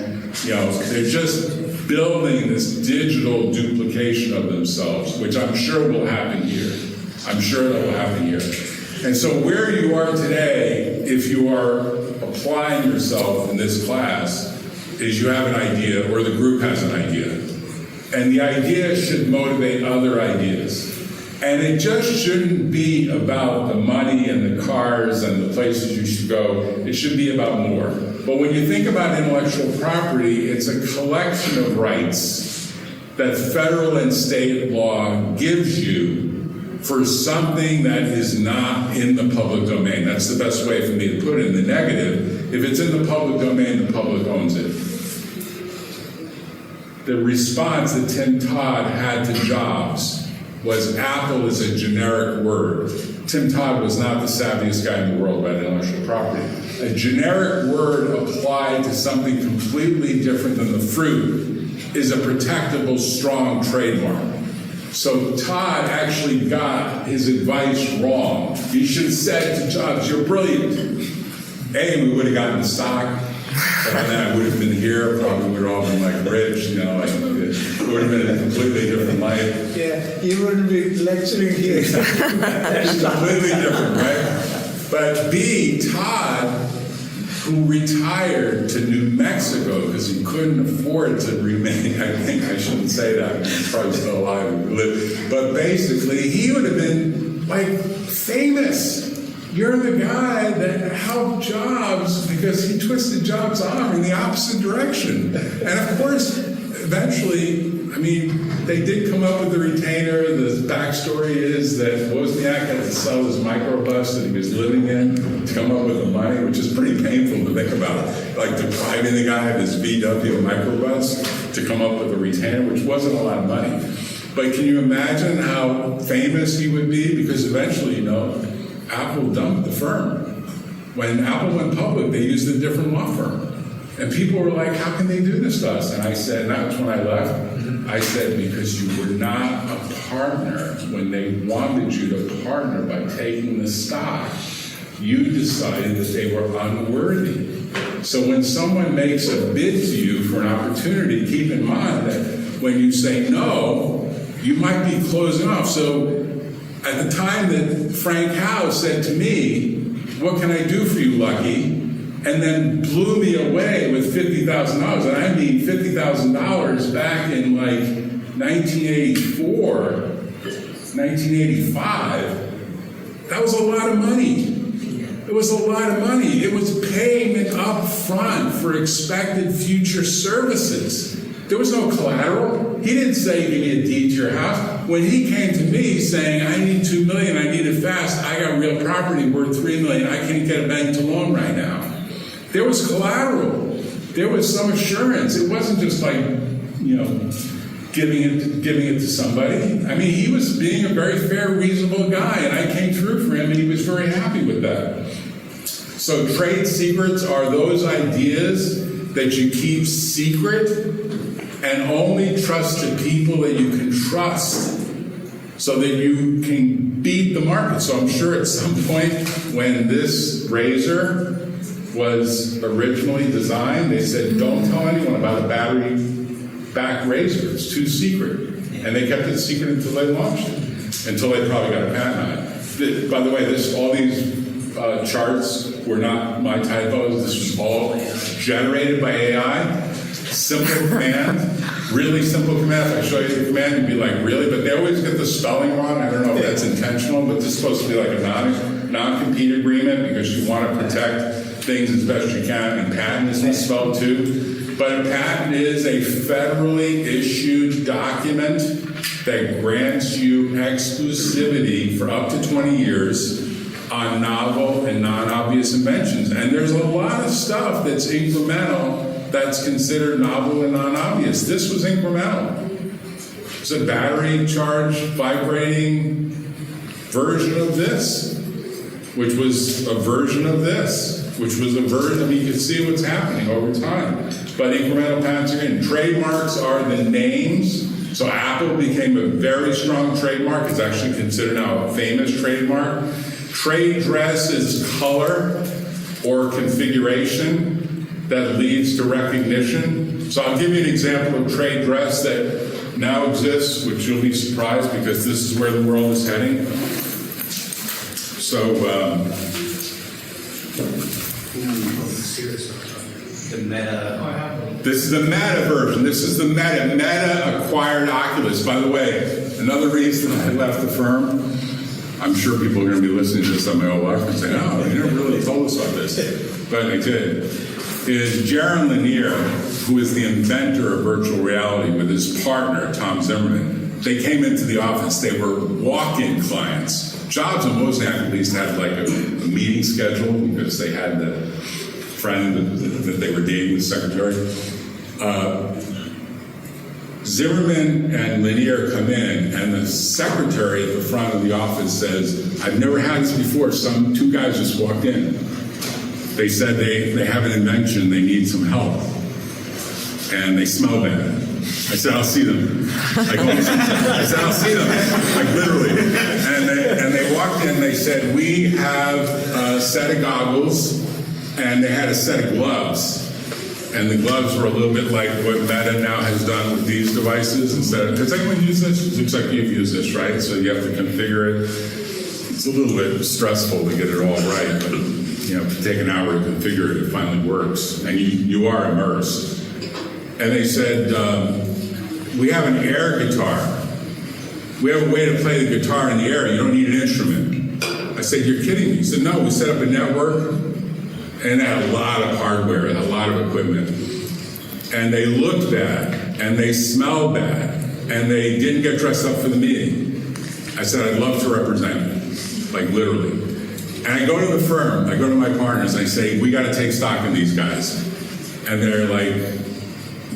You know, they're just building this digital duplication of themselves, which I'm sure will happen here. I'm sure that will happen here. And so where you are today, if you are applying yourself in this class, is you have an idea, or the group has an idea. And the idea should motivate other ideas. And it just shouldn't be about the money and the cars and the places you should go. It should be about more. But when you think about intellectual property, it's a collection of rights that federal and state law gives you for something that is not in the public domain. That's the best way for me to put it. In the negative, if it's in the public domain, the public owns it. The response that Tim Todd had to Jobs was Apple is a generic word. Tim Todd was not the savviest guy in the world about intellectual property. A generic word applied to something completely different than the fruit is a protectable, strong trademark. So Todd actually got his advice wrong. He should have said to Jobs, "You're brilliant." A, we would have gotten the stock, but then I would have been here, probably would have all been like rich, you know, like it would have been a completely different life. Yeah, you wouldn't be lecturing here. It's completely different, right? But B, Todd, who retired to New Mexico because he couldn't afford to remain, I think I shouldn't say that, he's probably still alive, but basically he would have been like famous. You're the guy that helped Jobs because he twisted Jobs' arm in the opposite direction. And of course, eventually, I mean, they did come up with the retainer. The backstory is that Wozniak had to sell his microbus that he was living in to come up with the money, which is pretty painful to think about. Like depriving the guy of his VW microbus to come up with a retainer, which wasn't a lot of money. But can you imagine how famous he would be? Because eventually, you know, Apple dumped the firm. When Apple went public, they used a different law firm. And people were like, how can they do this to us? And I said, and that was when I left, I said, because you were not a partner when they wanted you to partner by taking the stock. You decided that they were unworthy. So when someone makes a bid to you for an opportunity, keep in mind that when you say no, you might be closing off. So at the time that Frank Howe said to me, what can I do for you, Lucky? And then blew me away with $50,000. And I mean $50,000 back in like 1984, 1985. That was a lot of money. It was a lot of money. It was payment up front for expected future services. There was no collateral. He didn't say, give me a deed to your house. When he came to me saying, I need $2 million, I need it fast, I got real property worth $3 million, I can't get a bank to loan right now. There was collateral. There was some assurance. It wasn't just like, you know, giving it to somebody. I mean, he was being a very fair, reasonable guy, and I came through for him, and he was very happy with that. So trade secrets are those ideas that you keep secret and only trust the people that you can trust so that you can beat the market. So I'm sure at some point when this razor was originally designed, they said, don't tell anyone about a battery-back razor. It's too secret. And they kept it secret until they launched it, until they probably got a patent on it. By the way, all these charts were not my typos. This was all generated by AI. Simple command, really simple command. If I show you the command, you'd be like, really? But they always get the spelling wrong. I don't know if that's intentional, but this is supposed to be like a non-compete agreement because you want to protect things as best you can, and patent is misspelled too. But a patent is a federally issued document that grants you exclusivity for up to 20 years on novel and non-obvious inventions. And there's a lot of stuff that's incremental that's considered novel and non-obvious. This was incremental. It's a battery charged vibrating version of this, which was a version of this, which was a version of, you can see what's happening over time. But incremental patents again, trademarks are the names. So Apple became a very strong trademark. It's actually considered now a famous trademark. Trade dress is color or configuration that leads to recognition. So I'll give you an example of trade dress that now exists, which you'll be surprised because this is where the world is heading. So, The meta. this is the Meta version. This is the Meta. Meta acquired Oculus. By the way, another reason I left the firm, I'm sure people are going to be listening to this on my old life and saying, oh, you never really told us about this. But I did. Is Jaron Lanier, who is the inventor of virtual reality with his partner, Tom Zimmerman. They came into the office. They were walk-in clients. Jobs and Wozniak at least had like a meeting schedule because they had the friend that they were dating, the secretary. Zimmerman and Lanier come in, and the secretary at the front of the office says, I've never had this before. Two guys just walked in. They said they have an invention, they need some help. And they smell bad. I said, I'll see them. I said, I'll see them. Like literally. And they walked in, they said, we have a set of goggles, and they had a set of gloves. And the gloves were a little bit like what Meta now has done with these devices. Instead of, has anyone used this? It looks like you've used this, right? So you have to configure it. It's a little bit stressful to get it all right, but you know, if you take an hour to configure it, it finally works, and you are immersed. And they said, we have an air guitar. We have a way to play the guitar in the air. You don't need an instrument. I said, you're kidding me. He said, no, we set up a network, and they had a lot of hardware and a lot of equipment. And they looked bad, and they smelled bad, and they didn't get dressed up for the meeting. I said, I'd love to represent you, like literally. And I go to the firm, I go to my partners, and I say, we got to take stock in these guys. And they're like,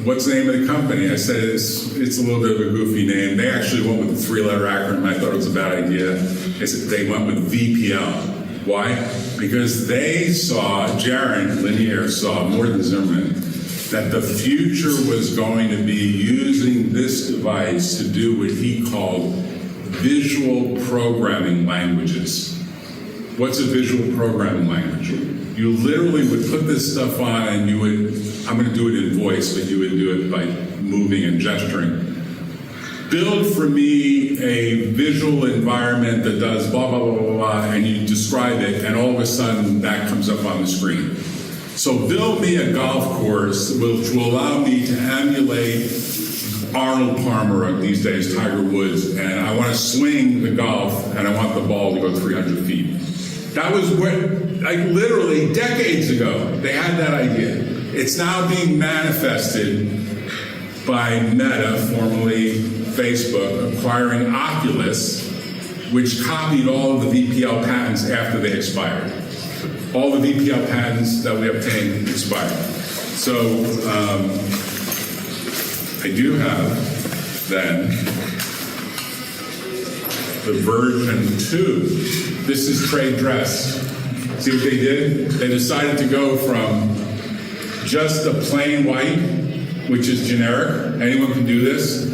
what's the name of the company? I said, it's a little bit of a goofy name. They actually went with a 3-letter acronym. I thought it was a bad idea. They went with VPL. Why? Because they saw, Jaron Lanier saw, more than Zimmerman, that the future was going to be using this device to do what he called visual programming languages. What's a visual programming language? You literally would put this stuff on and you would, I'm going to do it in voice, but you would do it by moving and gesturing. Build for me a visual environment that does blah, blah, blah, blah, blah, and you describe it, and all of a sudden that comes up on the screen. So build me a golf course which will allow me to emulate Arnold Palmer of these days, Tiger Woods, and I want to swing the golf, and I want the ball to go 300 feet. That was what, like literally decades ago, they had that idea. It's now being manifested by Meta, formerly Facebook, acquiring Oculus, which copied all of the VPL patents after they expired. All the VPL patents that we obtained expired. So I do have then the version 2. This is trade dress. See what they did? They decided to go from just a plain white, which is generic, anyone can do this,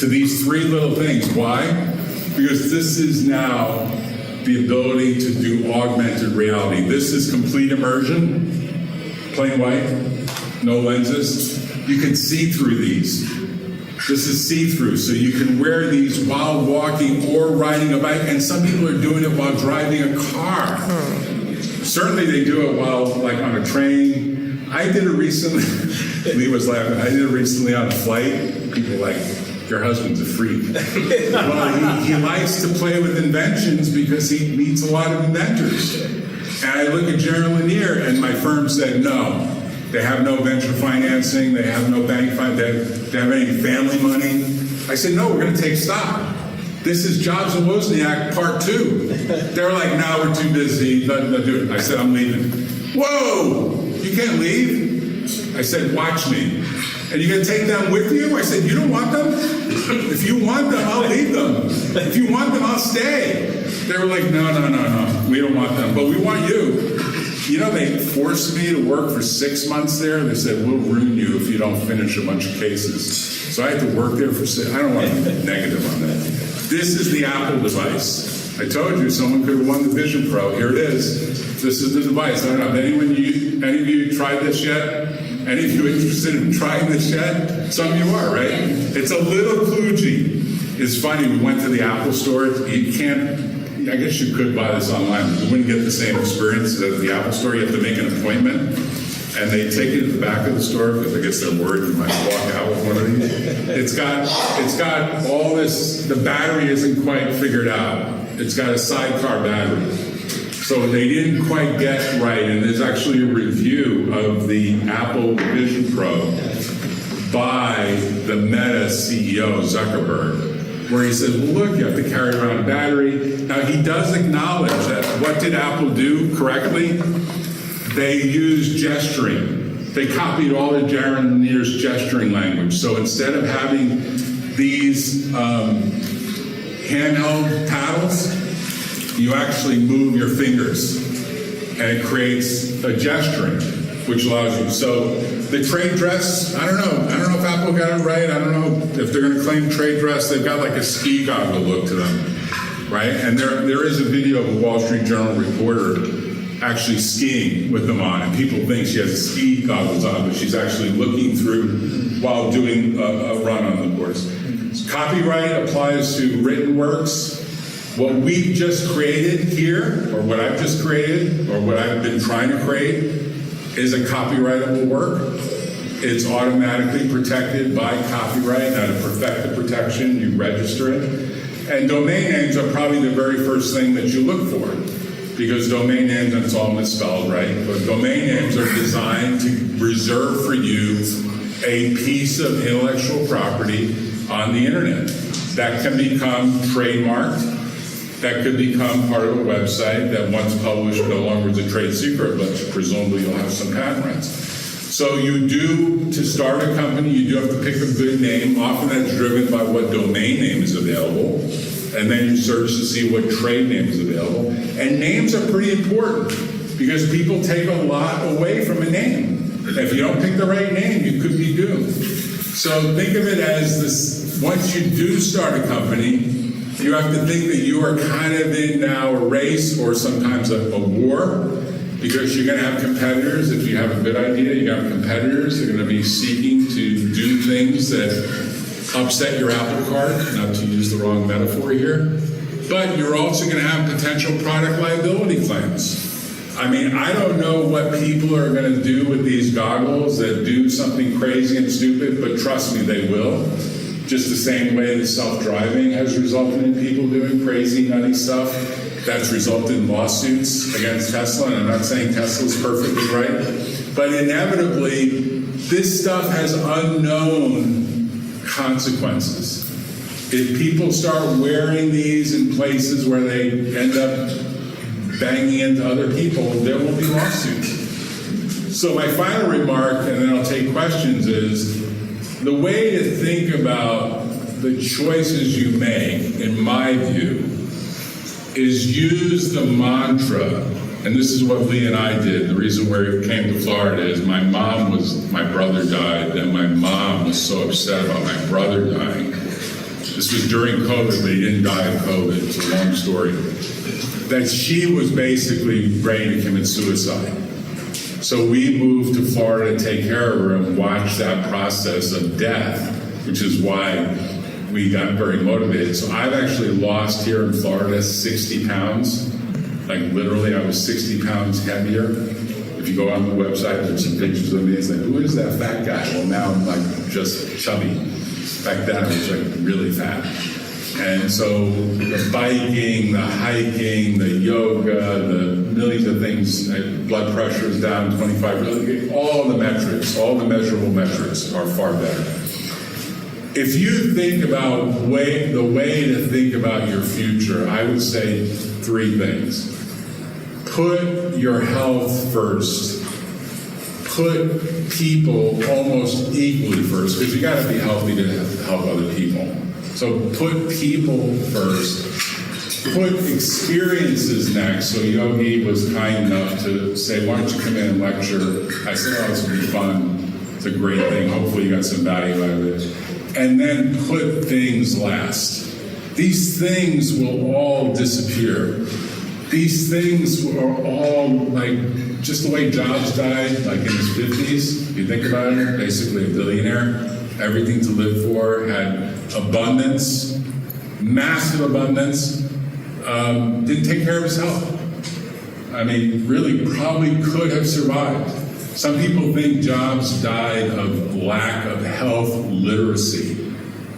to these 3 little things. Why? Because this is now the ability to do augmented reality. This is complete immersion, plain white, no lenses. You can see through these. This is see-through, so you can wear these while walking or riding a bike, and some people are doing it while driving a car. Certainly they do it while, like, on a train. I did it recently. Lee was laughing. I did it recently on a flight. People were like, your husband's a freak. Well, he likes to play with inventions because he meets a lot of inventors. And I look at General Lanier, and my firm said no. They have no venture financing, they have no bank finance, they have any family money. I said, no, we're going to take stock. This is Jobs and Wozniak Part 2. They're like, no, we're too busy, nothing to do. I said, I'm leaving. Whoa, you can't leave? I said, watch me. And you're going to take them with you? I said, you don't want them? If you want them, I'll leave them. If you want them, I'll stay. They were like, no, we don't want them, but we want you. You know, they forced me to work for 6 months there. They said, we'll ruin you if you don't finish a bunch of cases. So I had to work there for 6. I don't want to be negative on that. This is the Apple device. I told you someone could have won the Vision Pro. Here it is. This is the device. I don't know. Any of you tried this yet? Any of you interested in trying this yet? Some of you are, right? It's a little kludgy. It's funny. We went to the Apple store. You can't. I guess you could buy this online, but you wouldn't get the same experience at the Apple store. You have to make an appointment, and they take it to the back of the store because I guess they're worried you might walk out with one of these. It's got all this. The battery isn't quite figured out. It's got a sidecar battery, so they didn't quite get right. And there's actually a review of the Apple Vision Pro by the Meta CEO Zuckerberg, where he said, well, look, you have to carry around a battery. Now, he does acknowledge that what did Apple do correctly? They used gesturing. They copied all of Jack Russo's gesturing language. So instead of having these handheld paddles, you actually move your fingers, and it creates a gesturing, which allows you. So the trade dress, I don't know if Apple got it right. I don't know if they're going to claim trade dress. They've got like a ski goggle look to them, right? And there is a video of a Wall Street Journal reporter actually skiing with them on, and people think she has ski goggles on, but she's actually looking through while doing a run on the course. Copyright applies to written works. What we've just created here, or what I've just created, or what I've been trying to create, is a copyrightable work. It's automatically protected by copyright. Now, to perfect the protection, you register it. And domain names are probably the very first thing that you look for, because domain names, and it's all misspelled, right? But domain names are designed to reserve for you a piece of intellectual property on the internet that can become trademarked. That could become part of a website that once published no longer is a trade secret, but presumably you'll have some patent rights. So you do, to start a company, you do have to pick a good name. Often that's driven by what domain name is available. And then you search to see what trade name is available. And names are pretty important because people take a lot away from a name. If you don't pick the right name, you could be doomed. So think of it as this: once you do start a company, you have to think that you are kind of in now a race or sometimes a war, because you're going to have competitors. If you have a good idea, you have competitors. They're going to be seeking to do things that upset your apple cart, not to use the wrong metaphor here. But you're also going to have potential product liability claims. I mean, I don't know what people are going to do with these goggles that do something crazy and stupid, but trust me, they will. Just the same way that self-driving has resulted in people doing crazy, nutty stuff. That's resulted in lawsuits against Tesla, and I'm not saying Tesla's perfectly right, but inevitably, this stuff has unknown consequences. If people start wearing these in places where they end up banging into other people, there will be lawsuits. So my final remark, and then I'll take questions, is the way to think about the choices you make, in my view, is use the mantra, and this is what Lee and I did. The reason we came to Florida is my brother died, and my mom was so upset about my brother dying. This was during COVID, but he didn't die of COVID. It's a long story. That she was basically ready to commit suicide. So we moved to Florida to take care of her and watch that process of death, which is why we got very motivated. So I've actually lost here in Florida 60 pounds. Like literally, I was 60 pounds heavier. If you go on the website, there's some pictures of me. It's like, who is that fat guy? Well, now I'm like just chubby. Back then, I was like really fat. And so the biking, the hiking, the yoga, the millions of things, blood pressure is down 25, all the metrics, all the measurable metrics are far better. If you think about the way to think about your future, I would say 3 things. Put your health first. Put people almost equally first, because you got to be healthy to help other people. So put people first. Put experiences next. So Yogi was kind enough to say, why don't you come in and lecture? I said, oh, this will be fun. It's a great thing. Hopefully you got some value out of it. And then put things last. These things will all disappear. These things are all like just the way Jobs died, like in his 50s. You think about it, basically a billionaire, everything to live for, had abundance, massive abundance, didn't take care of his health. I mean, really probably could have survived. Some people think Jobs died of lack of health literacy.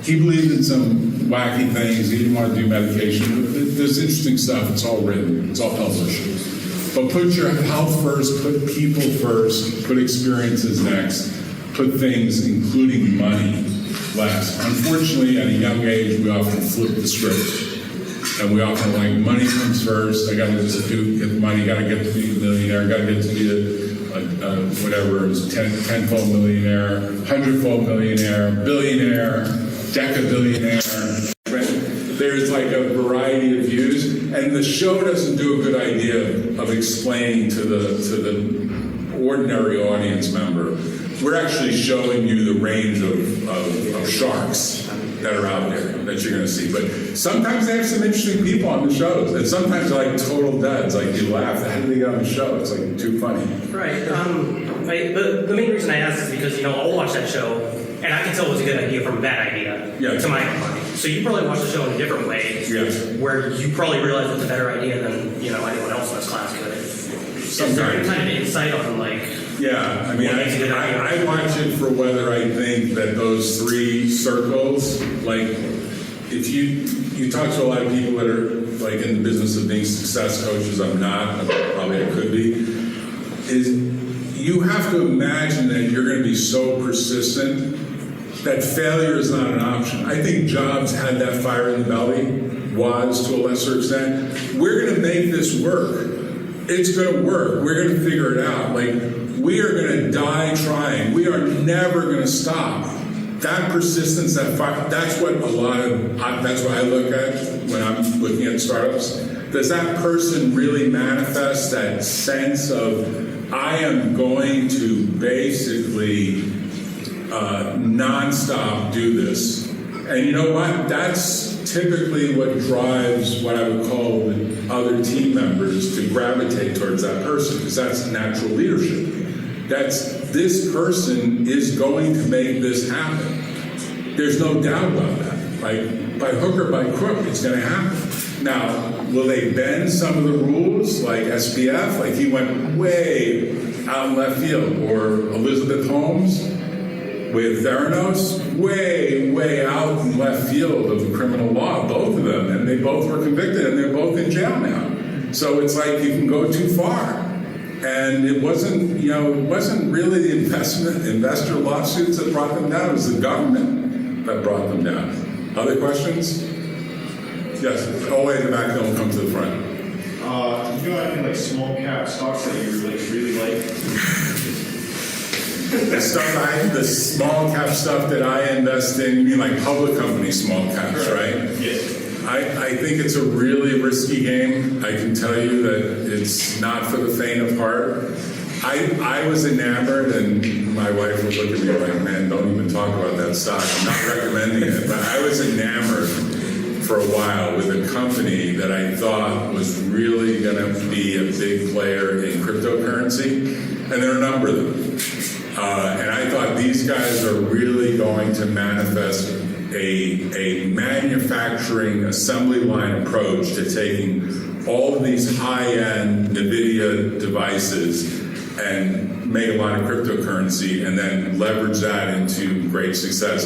He believed in some wacky things. He didn't want to do medication. There's interesting stuff. It's all written. It's all published. But put your health first. Put people first. Put experiences next. Put things, including money, last. Unfortunately, at a young age, we often flip the script. And we often like, money comes first. I got to just get money. Got to get to be a millionaire. Got to get to be whatever it was, tenfold millionaire, 100-fold millionaire, billionaire, decabillionaire. There's like a variety of views, and the show doesn't do a good idea of explaining to the ordinary audience member. We're actually showing you the range of sharks that are out there that you're going to see. But sometimes they have some interesting people on the shows, and sometimes they're like total duds. Like you laugh, how did they get on the show? It's like too funny. Right. The main reason I asked is because I'll watch that show, and I can tell it was a good idea from a bad idea to my mind. So you probably watch the show in a different way, where you probably realize it's a better idea than anyone else in this class could. Is there any kind of insight on Yeah, I mean, I watch it for whether I think that those 3 circles, like, if you talk to a lot of people that are, like, in the business of being success coaches, I'm not, probably I could be, is you have to imagine that you're going to be so persistent that failure is not an option. I think Jobs had that fire in the belly, was to a lesser extent. We're going to make this work. It's going to work. We're going to figure it out. Like, we are going to die trying. We are never going to stop. That persistence, that fire, that's what that's what I look at when I'm looking at startups. Does that person really manifest that sense of, I am going to basically nonstop do this? And you know what? That's typically what drives what I would call the other team members to gravitate towards that person, because that's natural leadership. This person is going to make this happen. There's no doubt about that. Like, by hook or by crook, it's going to happen. Now, will they bend some of the rules, like SPF? Like, he went way out in left field. Or Elizabeth Holmes with Theranos, way out in left field of the criminal law, both of them. And they both were convicted, and they're both in jail now. So it's like you can go too far. And it wasn't really the investor lawsuits that brought them down. It was the government that brought them down. Other questions? Yes, all the way in the back, then we'll come to the front. Do you know any small cap stocks that you really like? The small cap stuff that I invest in, you mean like public company small caps, right? Yes. I think it's a really risky game. I can tell you that it's not for the faint of heart. I was enamored, and my wife would look at me like, man, don't even talk about that stock. I'm not recommending it. But I was enamored for a while with a company that I thought was really going to be a big player in cryptocurrency. And there are a number of them. And I thought these guys are really going to manifest a manufacturing assembly line approach to taking all of these high-end NVIDIA devices and make a lot of cryptocurrency and then leverage that into great success.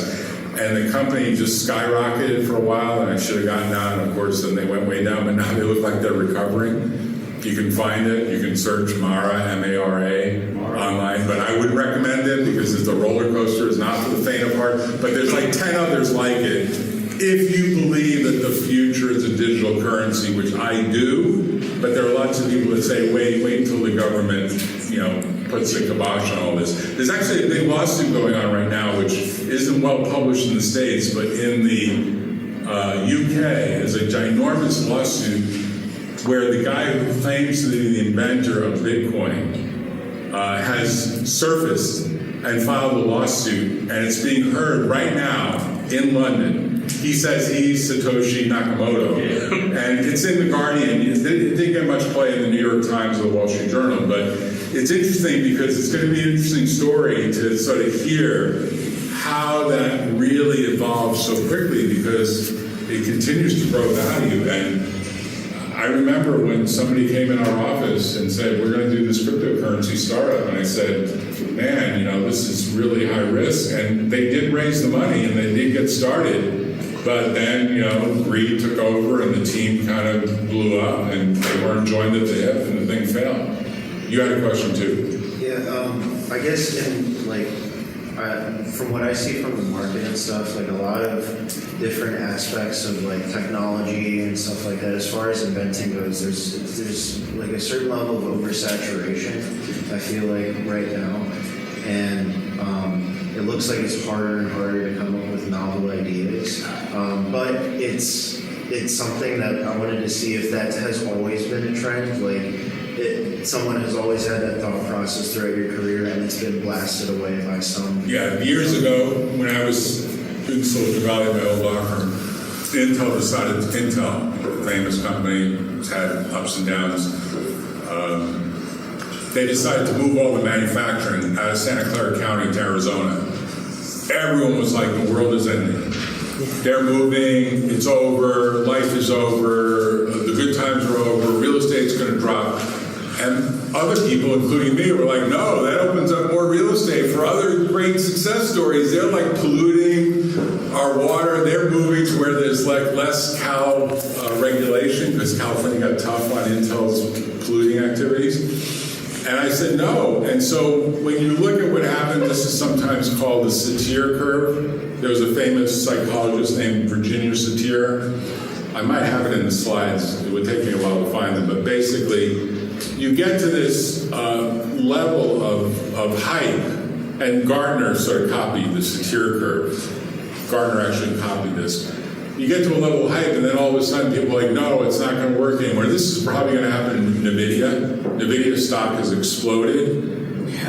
And the company just skyrocketed for a while, and I should have gotten out, and of course then they went way down, but now they look like they're recovering. You can find it, you can search Mara, M-A-R-A, online, but I wouldn't recommend it because it's a roller coaster, it's not for the faint of heart, but there's like 10 others like it. If you believe that the future is a digital currency, which I do, but there are lots of people that say, wait until the government, puts a kibosh on all this. There's actually a big lawsuit going on right now, which isn't well published in the States, but in the UK is a ginormous lawsuit where the guy who claims to be the inventor of Bitcoin has surfaced and filed a lawsuit, and it's being heard right now in London. He says he's Satoshi Nakamoto, and it's in The Guardian. It didn't get much play in the New York Times or the Wall Street Journal, but it's interesting because it's going to be an interesting story to sort of hear how that really evolved so quickly because it continues to grow value. And I remember when somebody came in our office and said, we're going to do this cryptocurrency startup, and I said, man, this is really high risk. And they did raise the money and they did get started. But then, greed took over and the team kind of blew up and they weren't joined at the hip and the thing failed. You had a question too. Yeah, I guess from what I see from the market and stuff, like a lot of different aspects of like technology and stuff like that, as far as inventing goes, there's like a certain level of oversaturation, I feel like right now. And it looks like it's harder and harder to come up with novel ideas. But it's something that I wanted to see if that has always been a trend. Someone has always had that thought process throughout your career, and it's been blasted away by some. Yeah, years ago, when I was in Silicon Valley, my old law firm, Intel, the famous company, has had ups and downs. They decided to move all the manufacturing out of Santa Clara County to Arizona. Everyone was like, the world is ending. They're moving, it's over, life is over, the good times are over, real estate's going to drop. And other people, including me, were like, no, that opens up more real estate for other great success stories. They're like polluting our water. They're moving to where there's like less Cal regulation because California got tough on Intel's polluting activities. And I said no. And so when you look at what happened, this is sometimes called the Satir curve. There was a famous psychologist named Virginia Satir. I might have it in the slides. It would take me a while to find them. But basically, you get to this level of hype, and Gartner sort of copied the Satir curve. Gartner actually copied this. You get to a level of hype, and then all of a sudden people are like, no, it's not going to work anymore. This is probably going to happen in NVIDIA. NVIDIA stock has exploded.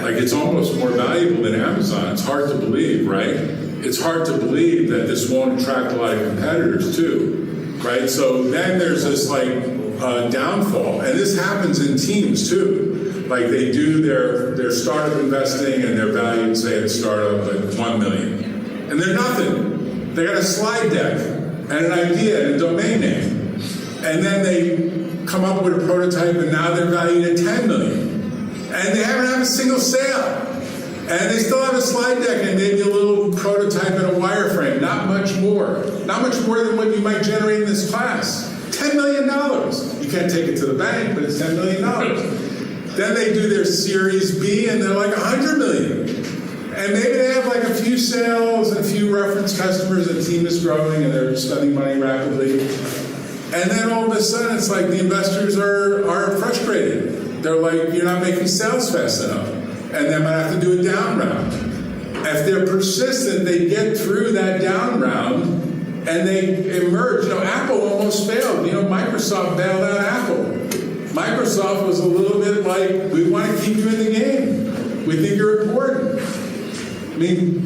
Like, it's almost more valuable than Amazon. It's hard to believe, right? It's hard to believe that this won't attract a lot of competitors, too, right? So then there's this, downfall. And this happens in teams, too. Like, they do their startup investing, and their value, say, at startup, like $1 million. And they're nothing. They got a slide deck and an idea and a domain name. And then they come up with a prototype, and now they're valued at $10 million. And they haven't had a single sale. And they still have a slide deck and maybe a little prototype and a wireframe. Not much more. Not much more than what you might generate in this class. $10 million. You can't take it to the bank, but it's $10 million. Then they do their Series B, and they're like $100 million. And maybe they have like a few sales and a few reference customers, and the team is growing and they're spending money rapidly. And then all of a sudden it's like the investors are frustrated. They're like, you're not making sales fast enough. And they might have to do a down round. If they're persistent, they get through that down round and they emerge. Apple almost failed. Microsoft bailed out Apple. Microsoft was a little bit like, we want to keep you in the game. We think you're important. I mean,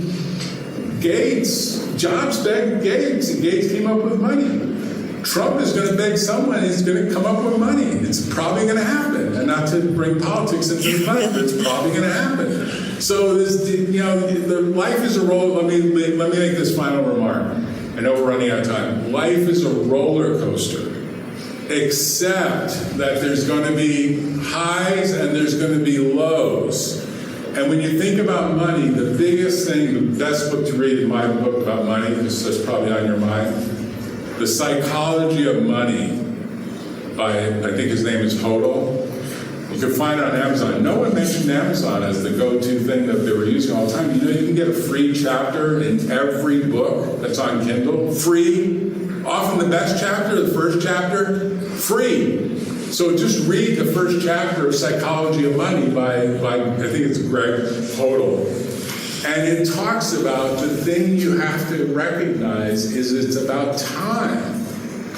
Jobs begged Gates, and Gates came up with money. Trump is going to beg someone, he's going to come up with money. It's probably going to happen. And not to bring politics into the fight, but it's probably going to happen. So, the life is a roller. Let me make this final remark. I know we're running out of time. Life is a roller coaster, except that there's going to be highs and there's going to be lows. And when you think about money, the biggest thing, the best book to read in my book about money, because that's probably on your mind, The Psychology of Money by, I think his name is Hodel. You can find it on Amazon. No one mentioned Amazon as the go-to thing that they were using all the time. You know, you can get a free chapter in every book that's on Kindle. Free. Often the best chapter, the first chapter, free. So just read the first chapter of Psychology of Money by I think it's Greg Hodel. And it talks about the thing you have to recognize is it's about time.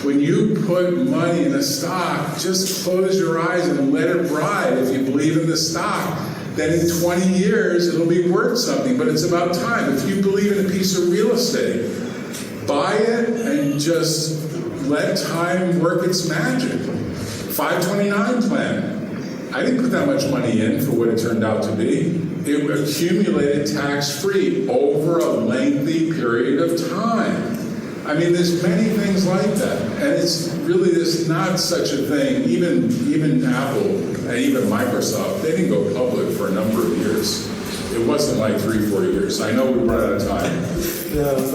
When you put money in a stock, just close your eyes and let it ride. If you believe in the stock, then in 20 years it'll be worth something, but it's about time. If you believe in a piece of real estate, buy it and just let time work its magic. 529 plan. I didn't put that much money in for what it turned out to be. It accumulated tax-free over a lengthy period of time. I mean, there's many things like that, and it's really there's not such a thing. Even Apple and even Microsoft, they didn't go public for a number of years. It wasn't like 3-4 years. I know we run out of time. No, I'm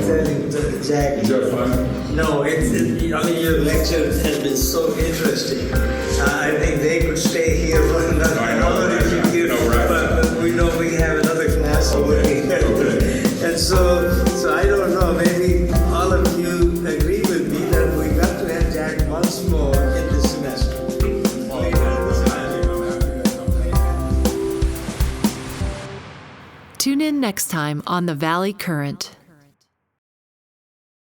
telling Jack. Did you have fun? No, I mean, your lecture has been so interesting. I think they could stay here for another I know, hour if you right. give, No, right. but we know we have another class over here. Okay. And so I don't know, maybe all of you agree with me that we got to have Jack once more in this semester. Tune in next time on The Valley Current.